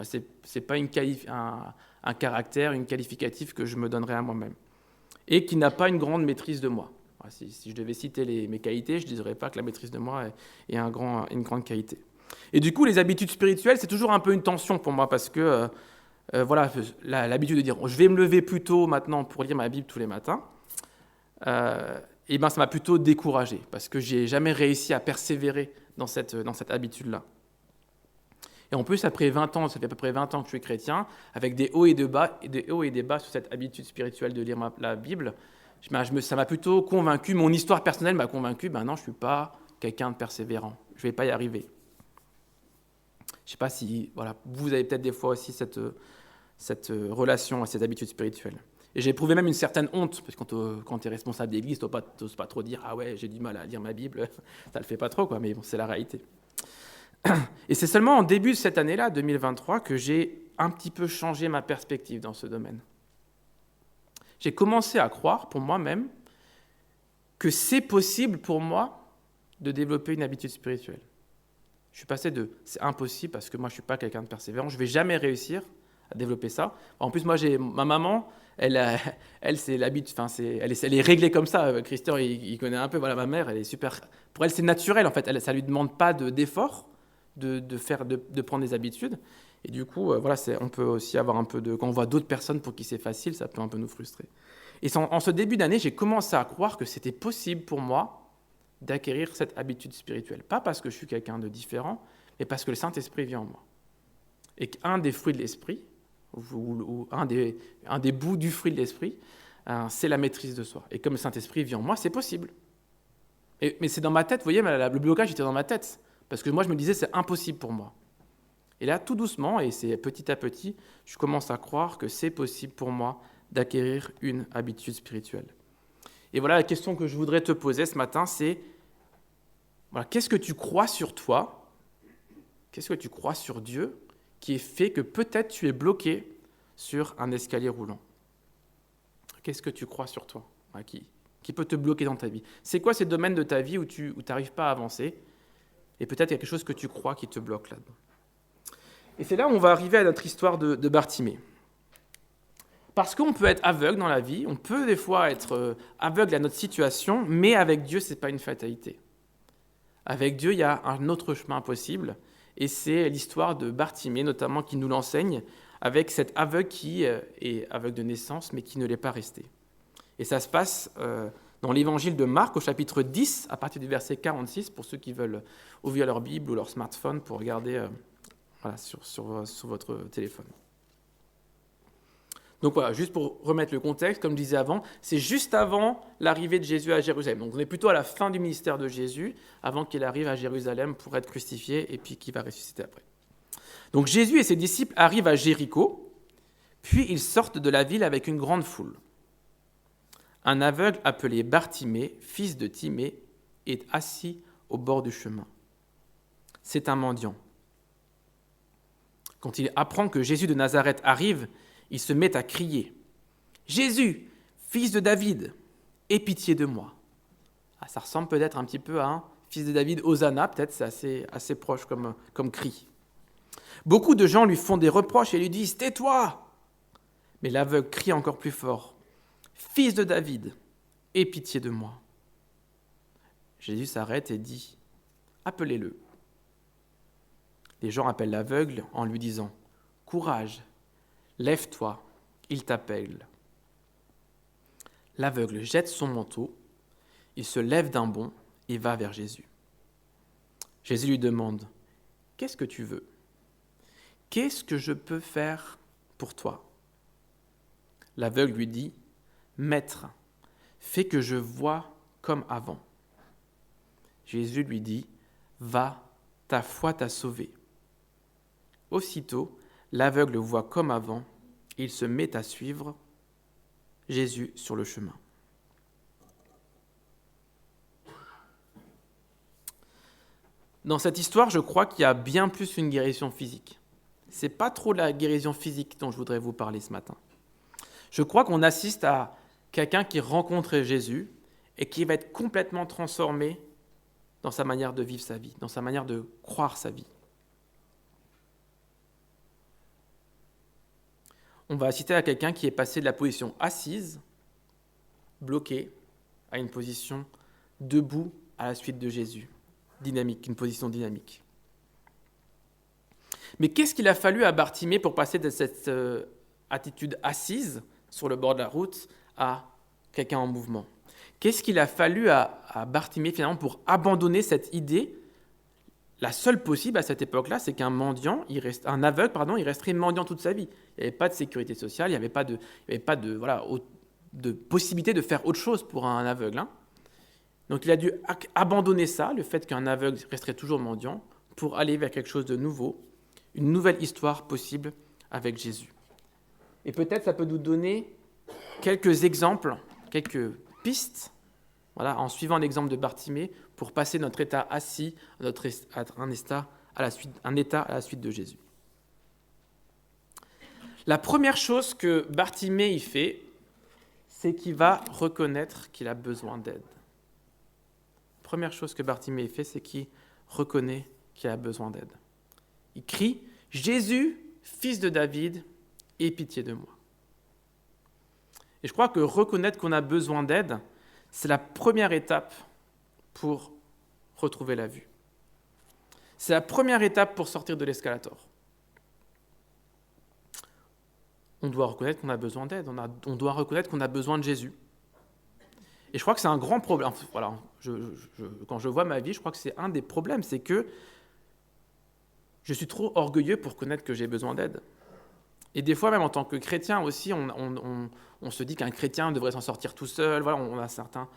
C'est pas un caractère, une qualificatif que je me donnerais à moi-même, et qui n'a pas une grande maîtrise de moi. Si je devais citer mes qualités, je ne dirais pas que la maîtrise de moi est une grande qualité. Et du coup, les habitudes spirituelles, c'est toujours un peu une tension pour moi, parce que l'habitude de dire je vais me lever plus tôt maintenant pour lire ma Bible tous les matins, ça m'a plutôt découragé parce que j'ai jamais réussi à persévérer dans cette habitude-là. Et en plus, après 20 ans, ça fait à peu près 20 ans que je suis chrétien, avec des hauts et des bas sur cette habitude spirituelle de lire la Bible, ça m'a plutôt convaincu, mon histoire personnelle m'a convaincu, non, je ne suis pas quelqu'un de persévérant, je ne vais pas y arriver. Je ne sais pas si vous avez peut-être des fois aussi cette relation à ces habitudes spirituelles. Et j'ai éprouvé même une certaine honte, parce que quand tu es responsable d'église, tu n'oses pas trop dire « Ah ouais, j'ai du mal à lire ma Bible », ça ne le fait pas trop, quoi, mais bon, c'est la réalité. Et c'est seulement en début de cette année-là, 2023, que j'ai un petit peu changé ma perspective dans ce domaine. J'ai commencé à croire, pour moi-même, que c'est possible pour moi de développer une habitude spirituelle. Je suis passé de « c'est impossible parce que moi je ne suis pas quelqu'un de persévérant, je ne vais jamais réussir à développer ça ». En plus, moi, ma maman, elle c'est l'habitude, elle est réglée comme ça. Christian, il connaît un peu, voilà, ma mère, elle est super. Pour elle, c'est naturel en fait, ça ne lui demande pas d'effort de prendre des habitudes. Et du coup, voilà, on peut aussi avoir un peu de... Quand on voit d'autres personnes pour qui c'est facile, ça peut un peu nous frustrer. Et en ce début d'année, j'ai commencé à croire que c'était possible pour moi d'acquérir cette habitude spirituelle. Pas parce que je suis quelqu'un de différent, mais parce que le Saint-Esprit vit en moi. Et qu'un des fruits de l'Esprit, ou un des bouts du fruit de l'Esprit, c'est la maîtrise de soi. Et comme le Saint-Esprit vit en moi, c'est possible. Mais c'est dans ma tête, vous voyez, le blocage était dans ma tête. Parce que moi, je me disais, c'est impossible pour moi. Et là, tout doucement, et c'est petit à petit, je commence à croire que c'est possible pour moi d'acquérir une habitude spirituelle. Et voilà, la question que je voudrais te poser ce matin, c'est, voilà, qu'est-ce que tu crois sur toi? Qu'est-ce que tu crois sur Dieu qui fait que peut-être tu es bloqué sur un escalier roulant? Qu'est-ce que tu crois sur toi, qui peut te bloquer dans ta vie? C'est quoi ces domaines de ta vie où tu n'arrives pas à avancer? Et peut-être quelque chose que tu crois qui te bloque là-dedans. Et c'est là où on va arriver à notre histoire de Bartimée. Parce qu'on peut être aveugle dans la vie, on peut des fois être aveugle à notre situation, mais avec Dieu, ce n'est pas une fatalité. Avec Dieu, il y a un autre chemin possible, et c'est l'histoire de Bartimée, notamment, qui nous l'enseigne, avec cet aveugle qui est aveugle de naissance, mais qui ne l'est pas resté. Et ça se passe dans l'évangile de Marc, au chapitre 10, à partir du verset 46, pour ceux qui veulent ouvrir leur Bible ou leur smartphone pour regarder sur votre téléphone. Donc voilà, juste pour remettre le contexte, comme je disais avant, c'est juste avant l'arrivée de Jésus à Jérusalem. Donc on est plutôt à la fin du ministère de Jésus, avant qu'il arrive à Jérusalem pour être crucifié et puis qu'il va ressusciter après. Donc Jésus et ses disciples arrivent à Jéricho, puis ils sortent de la ville avec une grande foule. Un aveugle appelé Bartimée, fils de Timée, est assis au bord du chemin. C'est un mendiant. Quand il apprend que Jésus de Nazareth arrive, il se met à crier « Jésus, fils de David, aie pitié de moi !» Ça ressemble peut-être un petit peu à un fils de David, Hosanna, peut-être c'est assez proche comme cri. Beaucoup de gens lui font des reproches et lui disent « Tais-toi !» Mais l'aveugle crie encore plus fort « Fils de David, aie pitié de moi !» Jésus s'arrête et dit « Appelez-le !» Les gens appellent l'aveugle en lui disant « Courage, lève-toi, il t'appelle. » L'aveugle jette son manteau, il se lève d'un bond et va vers Jésus. Jésus lui demande « Qu'est-ce que tu veux ? Qu'est-ce que je peux faire pour toi ?» L'aveugle lui dit « Maître, fais que je voie comme avant. » Jésus lui dit « Va, ta foi t'a sauvé. » Aussitôt, l'aveugle voit comme avant, et il se met à suivre Jésus sur le chemin. Dans cette histoire, je crois qu'il y a bien plus qu'une guérison physique. Ce n'est pas trop la guérison physique dont je voudrais vous parler ce matin. Je crois qu'on assiste à quelqu'un qui rencontre Jésus et qui va être complètement transformé dans sa manière de vivre sa vie, dans sa manière de croire sa vie. On va assister à quelqu'un qui est passé de la position assise, bloquée, à une position debout à la suite de Jésus, dynamique, une position dynamique. Mais qu'est-ce qu'il a fallu à Bartimée pour passer de cette attitude assise sur le bord de la route à quelqu'un en mouvement? Qu'est-ce qu'il a fallu à Bartimée finalement pour abandonner cette idée? La seule possible à cette époque-là, c'est qu'un mendiant, un aveugle, il resterait mendiant toute sa vie. Il n'y avait pas de sécurité sociale, il n'y avait pas de possibilité de faire autre chose pour un aveugle. Donc il a dû abandonner ça, le fait qu'un aveugle resterait toujours mendiant, pour aller vers quelque chose de nouveau, une nouvelle histoire possible avec Jésus. Et peut-être ça peut nous donner quelques exemples, quelques pistes, en suivant l'exemple de Bartimée, pour passer notre état assis à un état à la suite de Jésus. La première chose que Bartimée y fait, c'est qu'il va reconnaître qu'il a besoin d'aide. La première chose que Bartimée fait, c'est qu'il reconnaît qu'il a besoin d'aide. Il crie « Jésus, fils de David, aie pitié de moi ». Et je crois que reconnaître qu'on a besoin d'aide, c'est la première étape pour retrouver la vue. C'est la première étape pour sortir de l'escalator. on doit reconnaître qu'on a besoin d'aide, on doit reconnaître qu'on a besoin de Jésus. Et je crois que c'est un grand problème. Voilà, quand je vois ma vie, je crois que c'est un des problèmes, c'est que je suis trop orgueilleux pour connaître que j'ai besoin d'aide. Et des fois, même en tant que chrétien aussi, on se dit qu'un chrétien devrait s'en sortir tout seul. Voilà, on a certains...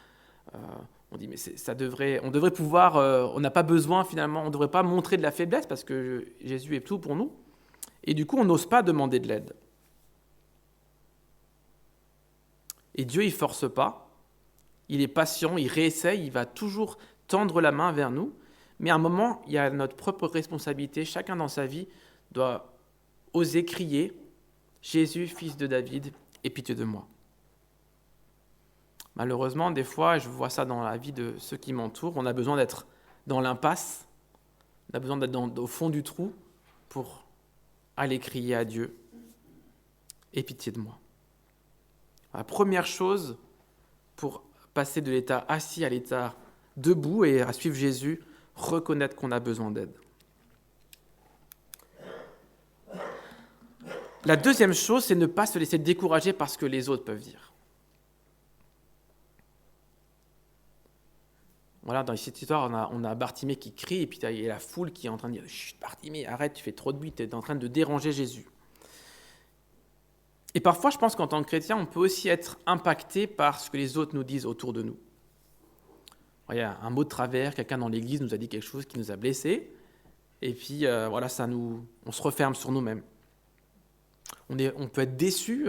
on dit, mais on devrait pouvoir... on n'a pas besoin, finalement, on ne devrait pas montrer de la faiblesse parce que Jésus est tout pour nous. Et du coup, on n'ose pas demander de l'aide. Et Dieu, il ne force pas. Il est patient, il réessaye, il va toujours tendre la main vers nous. Mais à un moment, il y a notre propre responsabilité. Chacun dans sa vie doit oser crier « Jésus, fils de David, aie pitié de moi ». Malheureusement, des fois, je vois ça dans la vie de ceux qui m'entourent, on a besoin d'être dans l'impasse, on a besoin d'être au fond du trou pour aller crier à Dieu « Aie pitié de moi ». La première chose pour passer de l'état assis à l'état debout et à suivre Jésus, reconnaître qu'on a besoin d'aide. La deuxième chose, c'est ne pas se laisser décourager par ce que les autres peuvent dire. Voilà, dans cette histoire, on a Bartimée qui crie, et puis il y a la foule qui est en train de dire « Chut, Bartimée, arrête, tu fais trop de bruit, tu es en train de déranger Jésus ». Et parfois, je pense qu'en tant que chrétien, on peut aussi être impacté par ce que les autres nous disent autour de nous. Il y a un mot de travers, quelqu'un dans l'église nous a dit quelque chose qui nous a blessés, et puis voilà, on se referme sur nous-mêmes. On peut être déçu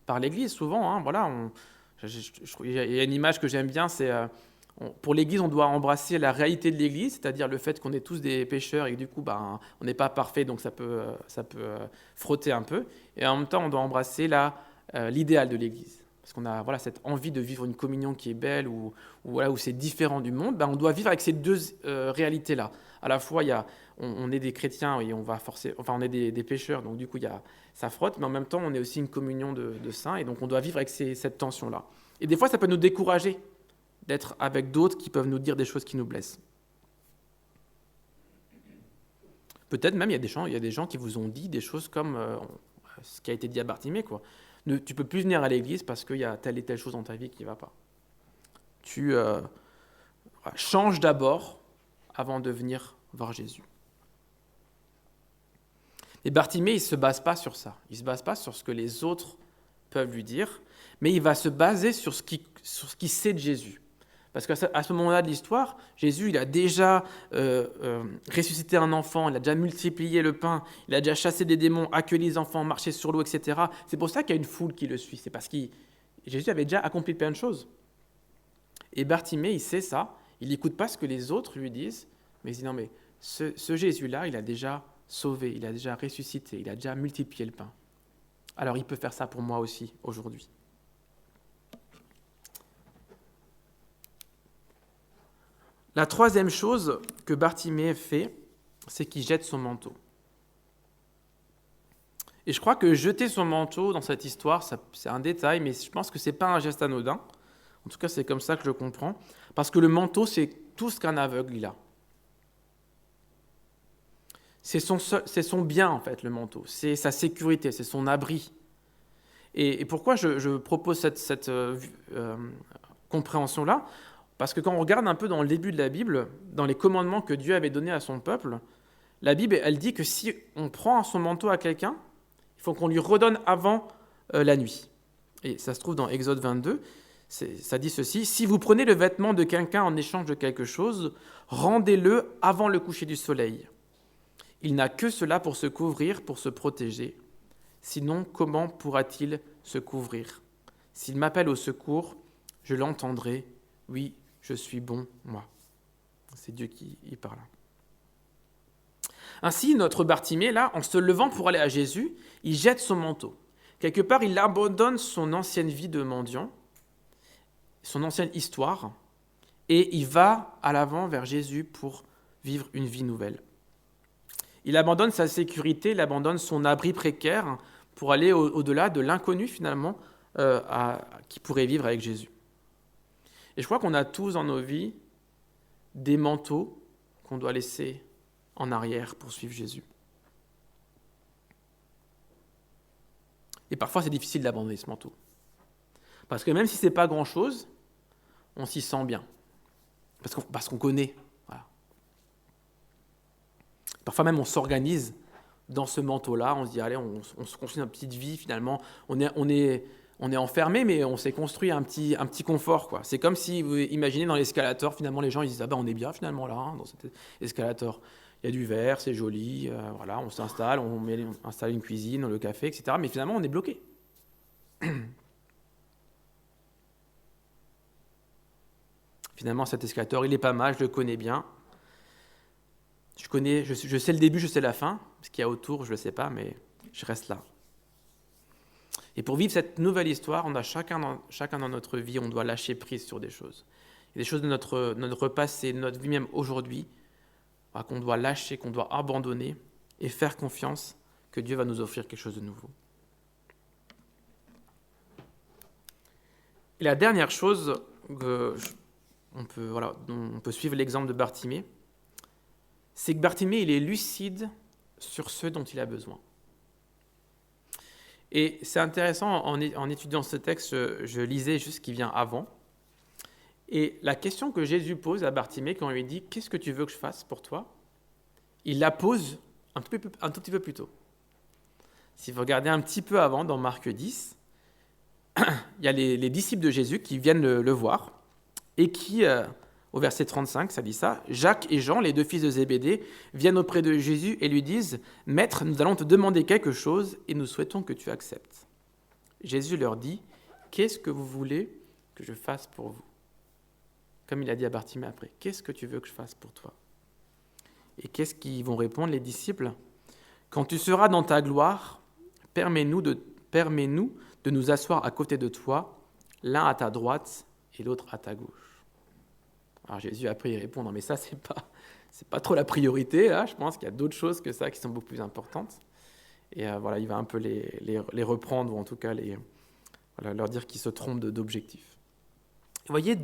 par l'église souvent. Hein, voilà, il y a une image que j'aime bien, c'est pour l'église, on doit embrasser la réalité de l'église, c'est-à-dire le fait qu'on est tous des pécheurs et que du coup, on n'est pas parfait, donc ça peut frotter un peu. Et en même temps, on doit embrasser l'idéal de l'église. Parce qu'on a cette envie de vivre une communion qui est belle, où c'est différent du monde. On doit vivre avec ces deux réalités-là. À la fois, on est des chrétiens et on est des pécheurs, donc du coup, ça frotte, mais en même temps, on est aussi une communion de saints, et donc on doit vivre avec cette tension-là. Et des fois, ça peut nous décourager d'être avec d'autres qui peuvent nous dire des choses qui nous blessent. Peut-être même, il y a des gens qui vous ont dit des choses comme ce qui a été dit à Bartimée, quoi. Tu ne peux plus venir à l'église parce qu'il y a telle et telle chose dans ta vie qui ne va pas. Tu changes d'abord avant de venir voir Jésus. Et Bartimée, il ne se base pas sur ça. Il ne se base pas sur ce que les autres peuvent lui dire, mais il va se baser sur ce qu'il sait de Jésus. Parce qu'à ce moment-là de l'histoire, Jésus, il a déjà ressuscité un enfant, il a déjà multiplié le pain, il a déjà chassé des démons, accueilli les enfants, marché sur l'eau, etc. C'est pour ça qu'il y a une foule qui le suit. C'est parce que Jésus avait déjà accompli plein de choses. Et Bartimée, il sait ça, il n'écoute pas ce que les autres lui disent, mais il dit non, mais ce Jésus-là, il a déjà sauvé, il a déjà ressuscité, il a déjà multiplié le pain. Alors il peut faire ça pour moi aussi, aujourd'hui. La troisième chose que Bartimée fait, c'est qu'il jette son manteau. Et je crois que jeter son manteau dans cette histoire, c'est un détail, mais je pense que ce n'est pas un geste anodin. En tout cas, c'est comme ça que je le comprends. Parce que le manteau, c'est tout ce qu'un aveugle il a. C'est son bien, en fait, le manteau. C'est sa sécurité, c'est son abri. Et pourquoi je propose cette compréhension-là ? Parce que quand on regarde un peu dans le début de la Bible, dans les commandements que Dieu avait donnés à son peuple, la Bible, elle dit que si on prend son manteau à quelqu'un, il faut qu'on lui redonne avant la nuit. Et ça se trouve dans Exode 22, ça dit ceci, « Si vous prenez le vêtement de quelqu'un en échange de quelque chose, rendez-le avant le coucher du soleil. Il n'a que cela pour se couvrir, pour se protéger. Sinon, comment pourra-t-il se couvrir ? S'il m'appelle au secours, je l'entendrai. Oui, je suis bon, moi. » C'est Dieu qui y parle. Ainsi, notre Bartimée, là, en se levant pour aller à Jésus, il jette son manteau. Quelque part, il abandonne son ancienne vie de mendiant, son ancienne histoire, et il va à l'avant vers Jésus pour vivre une vie nouvelle. Il abandonne sa sécurité, il abandonne son abri précaire pour aller au-delà de l'inconnu, finalement, qui pourrait vivre avec Jésus. Et je crois qu'on a tous dans nos vies des manteaux qu'on doit laisser en arrière pour suivre Jésus. Et parfois, c'est difficile d'abandonner ce manteau. Parce que même si ce n'est pas grand-chose, on s'y sent bien. Parce qu'on connaît. Voilà. Parfois même, on s'organise dans ce manteau-là. On se dit, allez, on se construit notre petite vie, finalement. On est enfermé, mais on s'est construit un petit confort, quoi. C'est comme si, vous imaginez, dans l'escalator, finalement, les gens ils disent, ah ben, on est bien, finalement, là, dans cet escalator. Il y a du verre, c'est joli, voilà, on s'installe, on installe une cuisine, le café, etc. Mais finalement, on est bloqué. Finalement, cet escalator, il est pas mal, je le connais bien. Je sais le début, je sais la fin. Ce qu'il y a autour, je ne le sais pas, mais je reste là. Et pour vivre cette nouvelle histoire, on a chacun dans notre vie, on doit lâcher prise sur des choses. Il y a des choses de notre passé, de notre vie même aujourd'hui, qu'on doit lâcher, qu'on doit abandonner et faire confiance que Dieu va nous offrir quelque chose de nouveau. Et la dernière chose, on peut suivre l'exemple de Bartimée, c'est que Bartimée, il est lucide sur ce dont il a besoin. Et c'est intéressant, en étudiant ce texte, je lisais juste ce qui vient avant. Et la question que Jésus pose à Bartimée quand il lui dit « Qu'est-ce que tu veux que je fasse pour toi ?» il la pose un tout petit peu plus tôt. Si vous regardez un petit peu avant, dans Marc 10, il y a les disciples de Jésus qui viennent le voir et qui, au verset 35, ça dit ça, « Jacques et Jean, les deux fils de Zébédée, viennent auprès de Jésus et lui disent « Maître, nous allons te demander quelque chose et nous souhaitons que tu acceptes. » Jésus leur dit « Qu'est-ce que vous voulez que je fasse pour vous ?» Comme il a dit à Bartimée après, « Qu'est-ce que tu veux que je fasse pour toi ?» Et qu'est-ce qu'ils vont répondre, les disciples ? « Quand tu seras dans ta gloire, permets-nous de nous asseoir à côté de toi, l'un à ta droite et l'autre à ta gauche. » Alors Jésus après il répond, non mais ça c'est pas trop la priorité, là. Je pense qu'il y a d'autres choses que ça qui sont beaucoup plus importantes. Et voilà, il va un peu les reprendre, ou en tout cas leur dire qu'ils se trompent d'objectif. Vous voyez,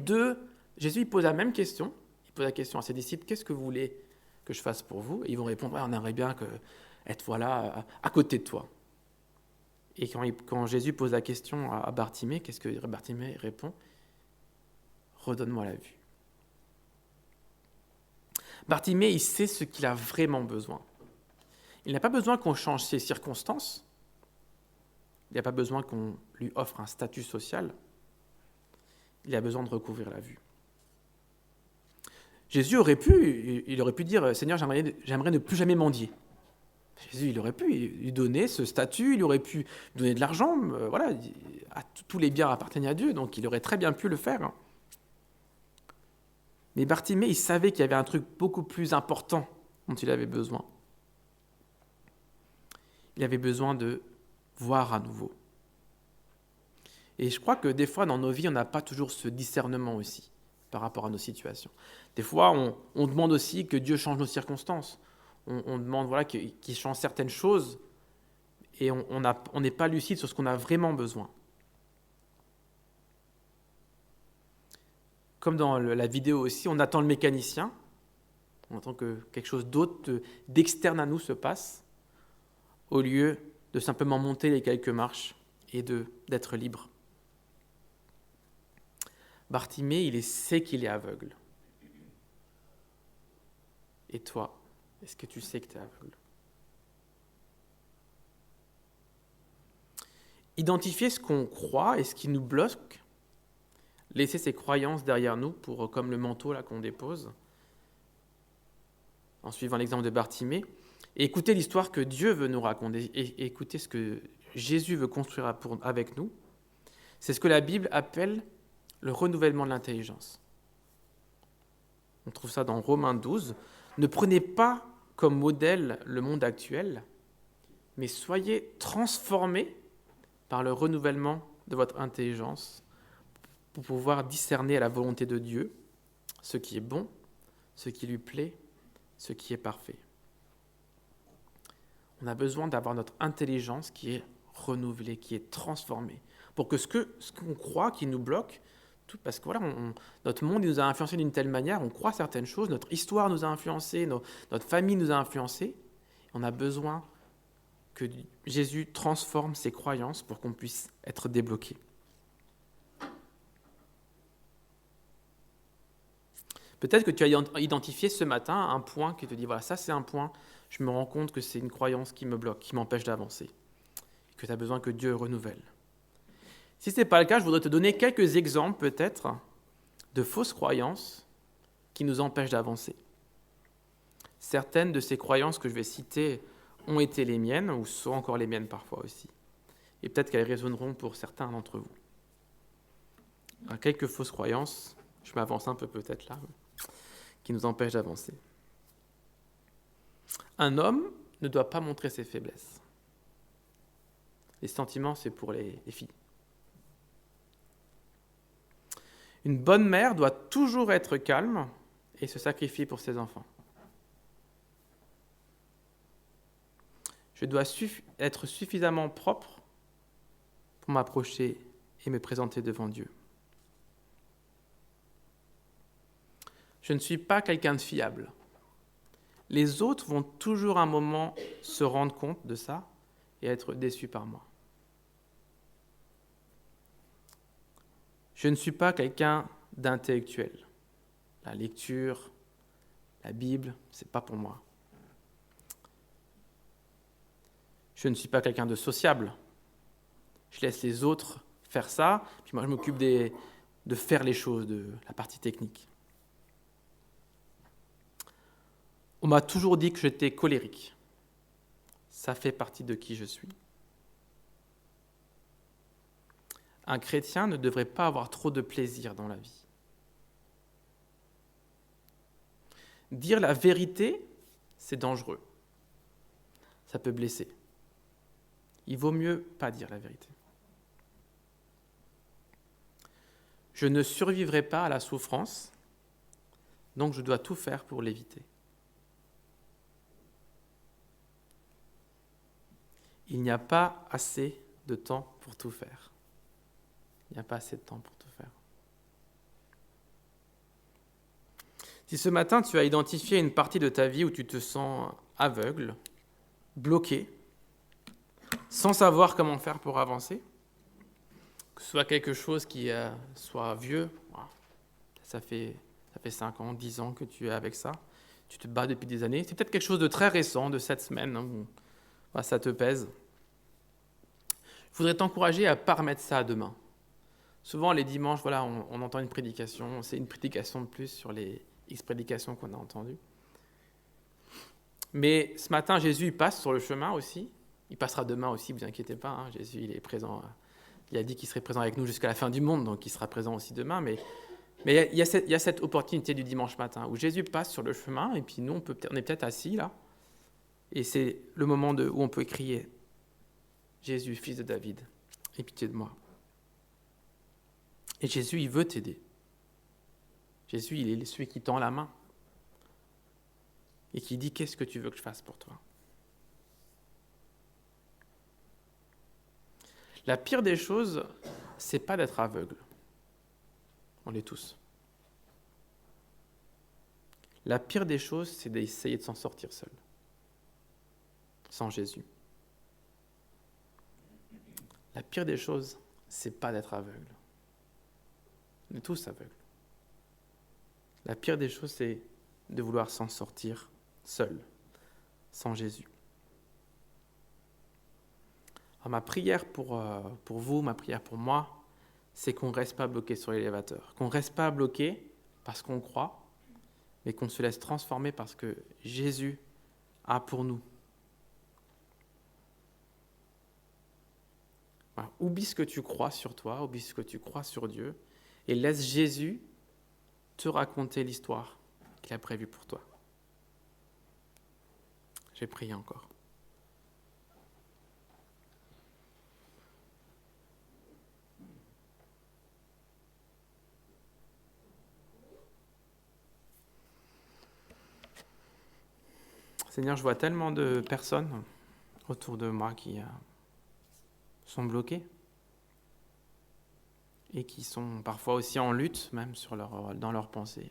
Jésus il pose la même question, il pose la question à ses disciples, qu'est-ce que vous voulez que je fasse pour vous ? Et ils vont répondre, on aimerait bien être voilà, à côté de toi. Et quand Jésus pose la question à Bartimée, qu'est-ce que Bartimée répond ? Redonne-moi la vue. Bartimée, il sait ce qu'il a vraiment besoin. Il n'a pas besoin qu'on change ses circonstances. Il n'a pas besoin qu'on lui offre un statut social. Il a besoin de recouvrir la vue. Jésus aurait pu dire, Seigneur, j'aimerais ne plus jamais mendier. Jésus, il aurait pu lui donner ce statut, il aurait pu lui donner de l'argent, voilà, tous les biens appartiennent à Dieu, donc il aurait très bien pu le faire. Mais Bartimée, il savait qu'il y avait un truc beaucoup plus important dont il avait besoin. Il avait besoin de voir à nouveau. Et je crois que des fois, dans nos vies, on n'a pas toujours ce discernement aussi par rapport à nos situations. Des fois, on demande aussi que Dieu change nos circonstances. On demande voilà, qu'il change certaines choses et on n'est pas lucide sur ce qu'on a vraiment besoin. Comme dans la vidéo aussi, on attend le mécanicien, on attend que quelque chose d'autre, d'externe à nous se passe, au lieu de simplement monter les quelques marches et d'être libre. Bartimée, il sait qu'il est aveugle. Et toi, est-ce que tu sais que tu es aveugle ? Identifier ce qu'on croit et ce qui nous bloque, laisser ses croyances derrière nous, comme le manteau là, qu'on dépose, en suivant l'exemple de Bartimée, et écouter l'histoire que Dieu veut nous raconter, et écouter ce que Jésus veut construire avec nous, c'est ce que la Bible appelle le renouvellement de l'intelligence. On trouve ça dans Romains 12. Ne prenez pas comme modèle le monde actuel, mais soyez transformés par le renouvellement de votre intelligence pour pouvoir discerner à la volonté de Dieu ce qui est bon, ce qui lui plaît, ce qui est parfait. On a besoin d'avoir notre intelligence qui est renouvelée, qui est transformée, pour que ce qu'on croit qui nous bloque, parce que voilà, notre monde nous a influencés d'une telle manière, on croit certaines choses, notre histoire nous a influencés, notre famille nous a influencés, on a besoin que Jésus transforme ses croyances pour qu'on puisse être débloqué. Peut-être que tu as identifié ce matin un point qui te dit, voilà, ça c'est un point, je me rends compte que c'est une croyance qui me bloque, qui m'empêche d'avancer, que tu as besoin que Dieu renouvelle. Si ce n'est pas le cas, je voudrais te donner quelques exemples peut-être de fausses croyances qui nous empêchent d'avancer. Certaines de ces croyances que je vais citer ont été les miennes, ou sont encore les miennes parfois aussi. Et peut-être qu'elles résonneront pour certains d'entre vous. Alors, quelques fausses croyances, je m'avance un peu peut-être là, qui nous empêchent d'avancer. Un homme ne doit pas montrer ses faiblesses. Les sentiments, c'est pour les filles. Une bonne mère doit toujours être calme et se sacrifier pour ses enfants. Je dois être suffisamment propre pour m'approcher et me présenter devant Dieu. Je ne suis pas quelqu'un de fiable. Les autres vont toujours à un moment se rendre compte de ça et être déçus par moi. Je ne suis pas quelqu'un d'intellectuel. La lecture, la Bible, ce n'est pas pour moi. Je ne suis pas quelqu'un de sociable. Je laisse les autres faire ça, puis moi je m'occupe de faire les choses, de la partie technique. On m'a toujours dit que j'étais colérique. Ça fait partie de qui je suis. Un chrétien ne devrait pas avoir trop de plaisir dans la vie. Dire la vérité, c'est dangereux. Ça peut blesser. Il vaut mieux pas dire la vérité. Je ne survivrai pas à la souffrance, donc je dois tout faire pour l'éviter. Il n'y a pas assez de temps pour tout faire. Il n'y a pas assez de temps pour tout faire. Si ce matin tu as identifié une partie de ta vie où tu te sens aveugle, bloqué, sans savoir comment faire pour avancer, que ce soit quelque chose qui soit vieux, ça fait 5 ans, 10 ans que tu es avec ça, tu te bats depuis des années, c'est peut-être quelque chose de très récent, de cette semaine, où ça te pèse. Je voudrais t'encourager à ne pas remettre ça à demain. Souvent, les dimanches, on entend une prédication, c'est une prédication de plus sur les X prédications qu'on a entendues. Mais ce matin, Jésus il passe sur le chemin aussi. Il passera demain aussi, ne vous inquiétez pas. Hein, Jésus, il est présent. Il a dit qu'il serait présent avec nous jusqu'à la fin du monde, donc il sera présent aussi demain. Mais il y a cette opportunité du dimanche matin où Jésus passe sur le chemin et puis nous, on est peut-être assis là. Et c'est le moment où on peut crier « Jésus, fils de David, aie pitié de moi ». Et Jésus, il veut t'aider. Jésus, il est celui qui tend la main et qui dit « Qu'est-ce que tu veux que je fasse pour toi ?» La pire des choses, c'est pas d'être aveugle. On l'est tous. La pire des choses, c'est d'essayer de s'en sortir seul, sans Jésus. La pire des choses, c'est pas d'être aveugle. On est tous aveugles. La pire des choses, c'est de vouloir s'en sortir seul, sans Jésus. Alors, ma prière pour vous, ma prière pour moi, c'est qu'on ne reste pas bloqué sur l'élévateur, qu'on ne reste pas bloqué parce qu'on croit, mais qu'on se laisse transformer parce que Jésus a pour nous. Voilà. Oublie ce que tu crois sur toi, oublie ce que tu crois sur Dieu, et laisse Jésus te raconter l'histoire qu'il a prévue pour toi. Je vais prier encore. Seigneur, je vois tellement de personnes autour de moi qui sont bloquées et qui sont parfois aussi en lutte, même dans leurs pensées.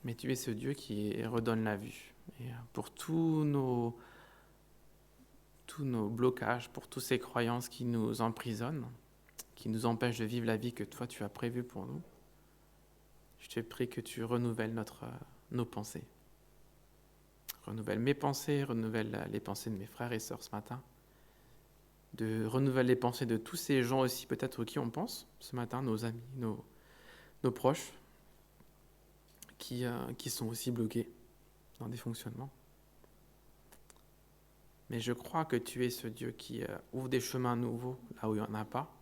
Mais tu es ce Dieu qui redonne la vue. Et pour tous nos blocages, pour toutes ces croyances qui nous emprisonnent, qui nous empêchent de vivre la vie que toi tu as prévue pour nous, je te prie que tu renouvelles nos pensées. Renouvelle mes pensées, renouvelle les pensées de mes frères et sœurs ce matin. Renouvelle les pensées de tous ces gens aussi, peut-être qui on pense ce matin, nos amis, nos proches, qui sont aussi bloqués dans des fonctionnements. Mais je crois que tu es ce Dieu qui ouvre des chemins nouveaux là où il n'y en a pas.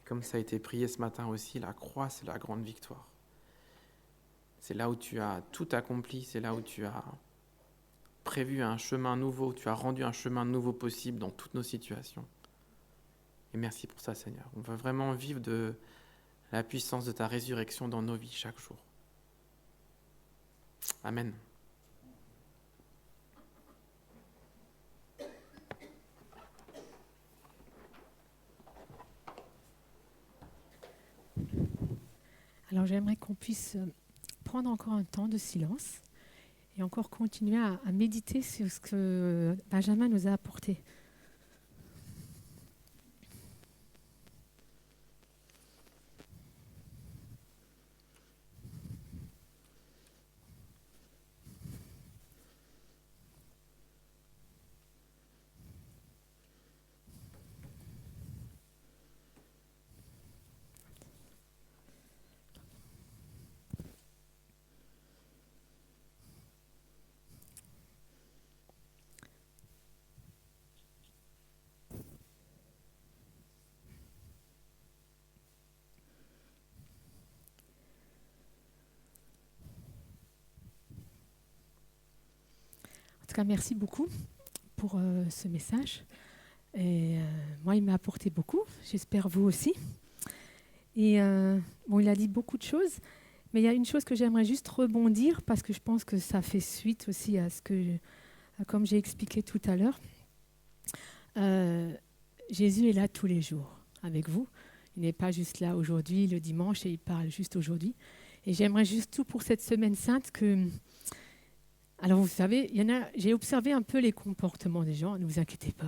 Comme ça a été prié ce matin aussi, la croix, c'est la grande victoire. C'est là où tu as tout accompli, c'est là où tu as prévu un chemin nouveau, tu as rendu un chemin nouveau possible dans toutes nos situations. Et merci pour ça, Seigneur. On veut vraiment vivre de la puissance de ta résurrection dans nos vies chaque jour. Amen. Alors j'aimerais qu'on puisse prendre encore un temps de silence et encore continuer à méditer sur ce que Benjamin nous a apporté. En tout cas, merci beaucoup pour ce message. Et, moi, il m'a apporté beaucoup. J'espère vous aussi. Et il a dit beaucoup de choses. Mais il y a une chose que j'aimerais juste rebondir parce que je pense que ça fait suite aussi à ce que, comme j'ai expliqué tout à l'heure, Jésus est là tous les jours avec vous. Il n'est pas juste là aujourd'hui, le dimanche, et il parle juste aujourd'hui. Et j'aimerais juste tout pour cette semaine sainte que... Alors vous savez, j'ai observé un peu les comportements des gens, ne vous inquiétez pas.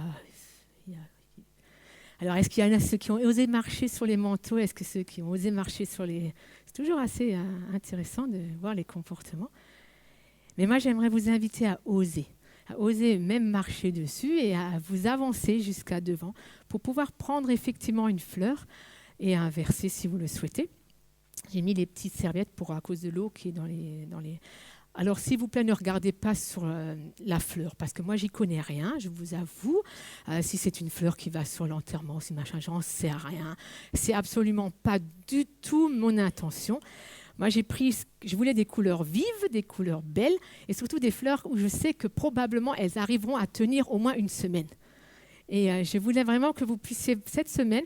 Alors est-ce qu'il y en a ceux qui ont osé marcher sur les manteaux, est-ce que ceux qui ont osé marcher sur les... C'est toujours assez intéressant de voir les comportements. Mais moi j'aimerais vous inviter à oser même marcher dessus et à vous avancer jusqu'à devant pour pouvoir prendre effectivement une fleur et un verset si vous le souhaitez. J'ai mis les petites serviettes à cause de l'eau qui est dans les... Alors, s'il vous plaît, ne regardez pas sur la fleur, parce que moi, j'y connais rien, je vous avoue. Si c'est une fleur qui va sur l'enterrement, si machin, j'en sais rien. C'est absolument pas du tout mon intention. Moi, je voulais des couleurs vives, des couleurs belles, et surtout des fleurs où je sais que probablement elles arriveront à tenir au moins une semaine. Et je voulais vraiment que vous puissiez, cette semaine,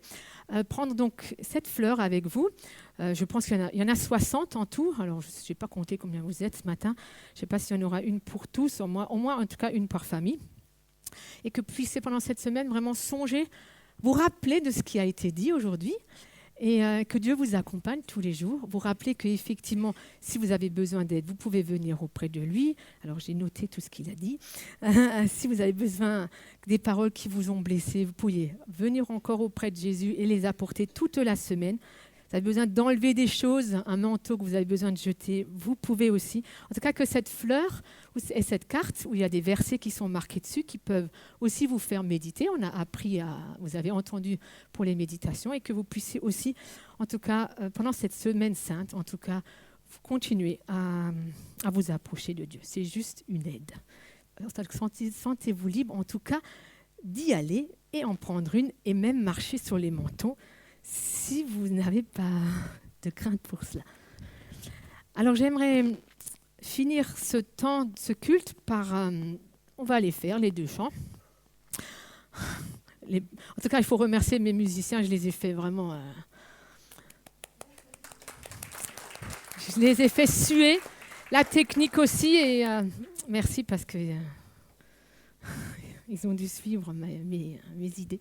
prendre donc cette fleur avec vous. Je pense qu'il y en a 60 en tout. Alors, je n'ai pas compté combien vous êtes ce matin. Je ne sais pas s'il y en aura une pour tous, au moins en tout cas une par famille. Et que puissiez pendant cette semaine vraiment songer, vous rappeler de ce qui a été dit aujourd'hui et que Dieu vous accompagne tous les jours. Vous rappelez qu'effectivement, si vous avez besoin d'aide, vous pouvez venir auprès de lui. Alors, j'ai noté tout ce qu'il a dit. Si vous avez besoin des paroles qui vous ont blessé, vous pouvez venir encore auprès de Jésus et les apporter toute la semaine. Vous avez besoin d'enlever des choses, un manteau que vous avez besoin de jeter, vous pouvez aussi. En tout cas, que cette fleur et cette carte où il y a des versets qui sont marqués dessus qui peuvent aussi vous faire méditer. On a appris vous avez entendu pour les méditations et que vous puissiez aussi, en tout cas, pendant cette semaine sainte, en tout cas, continuer à vous approcher de Dieu. C'est juste une aide. Alors, sentez-vous libre, en tout cas, d'y aller et en prendre une et même marcher sur les manteaux si vous n'avez pas de crainte pour cela. Alors j'aimerais finir ce temps, ce culte par... on va aller faire les deux chants. En tout cas, il faut remercier mes musiciens, je les ai fait vraiment... je les ai fait suer, la technique aussi, et merci parce que ils ont dû suivre mes idées.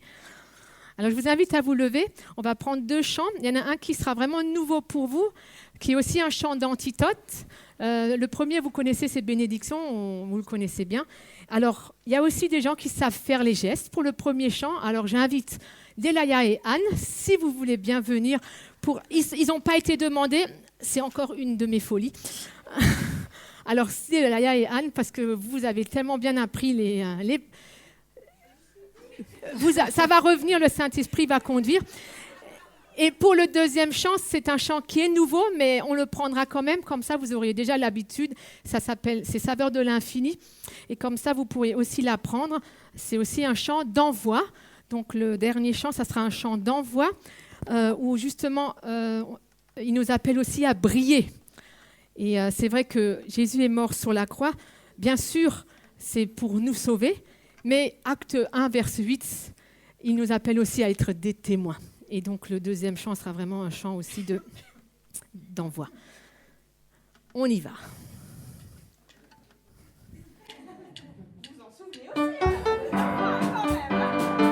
Alors je vous invite à vous lever. On va prendre 2 chants. Il y en a un qui sera vraiment nouveau pour vous, qui est aussi un chant d'antitote. Le premier, vous connaissez, c'est Bénédiction, vous le connaissez bien. Alors, il y a aussi des gens qui savent faire les gestes pour le premier chant. Alors, j'invite Delaya et Anne, si vous voulez bien venir. Ils n'ont pas été demandés, c'est encore une de mes folies. Alors, Delaya et Anne, parce que vous avez tellement bien appris ça va revenir, le Saint-Esprit va conduire. Et pour le deuxième chant, c'est un chant qui est nouveau, mais on le prendra quand même, comme ça vous auriez déjà l'habitude. Ça s'appelle « C'est saveurs de l'infini ». Et comme ça, vous pourrez aussi l'apprendre. C'est aussi un chant d'envoi. Donc le dernier chant, ça sera un chant d'envoi, où justement, il nous appelle aussi à briller. Et c'est vrai que Jésus est mort sur la croix. Bien sûr, c'est pour nous sauver, mais acte 1, verset 8, il nous appelle aussi à être des témoins. Et donc, le deuxième chant sera vraiment un chant aussi d'envoi. On y va. Vous en souvenez aussi, quand même. Thank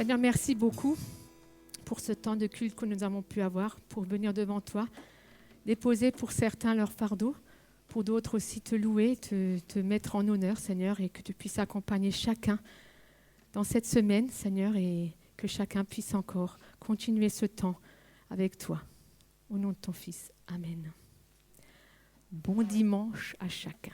Seigneur, merci beaucoup pour ce temps de culte que nous avons pu avoir, pour venir devant toi, déposer pour certains leur fardeau, pour d'autres aussi te louer, te mettre en honneur, Seigneur, et que tu puisses accompagner chacun dans cette semaine, Seigneur, et que chacun puisse encore continuer ce temps avec toi. Au nom de ton Fils. Amen. Bon dimanche à chacun.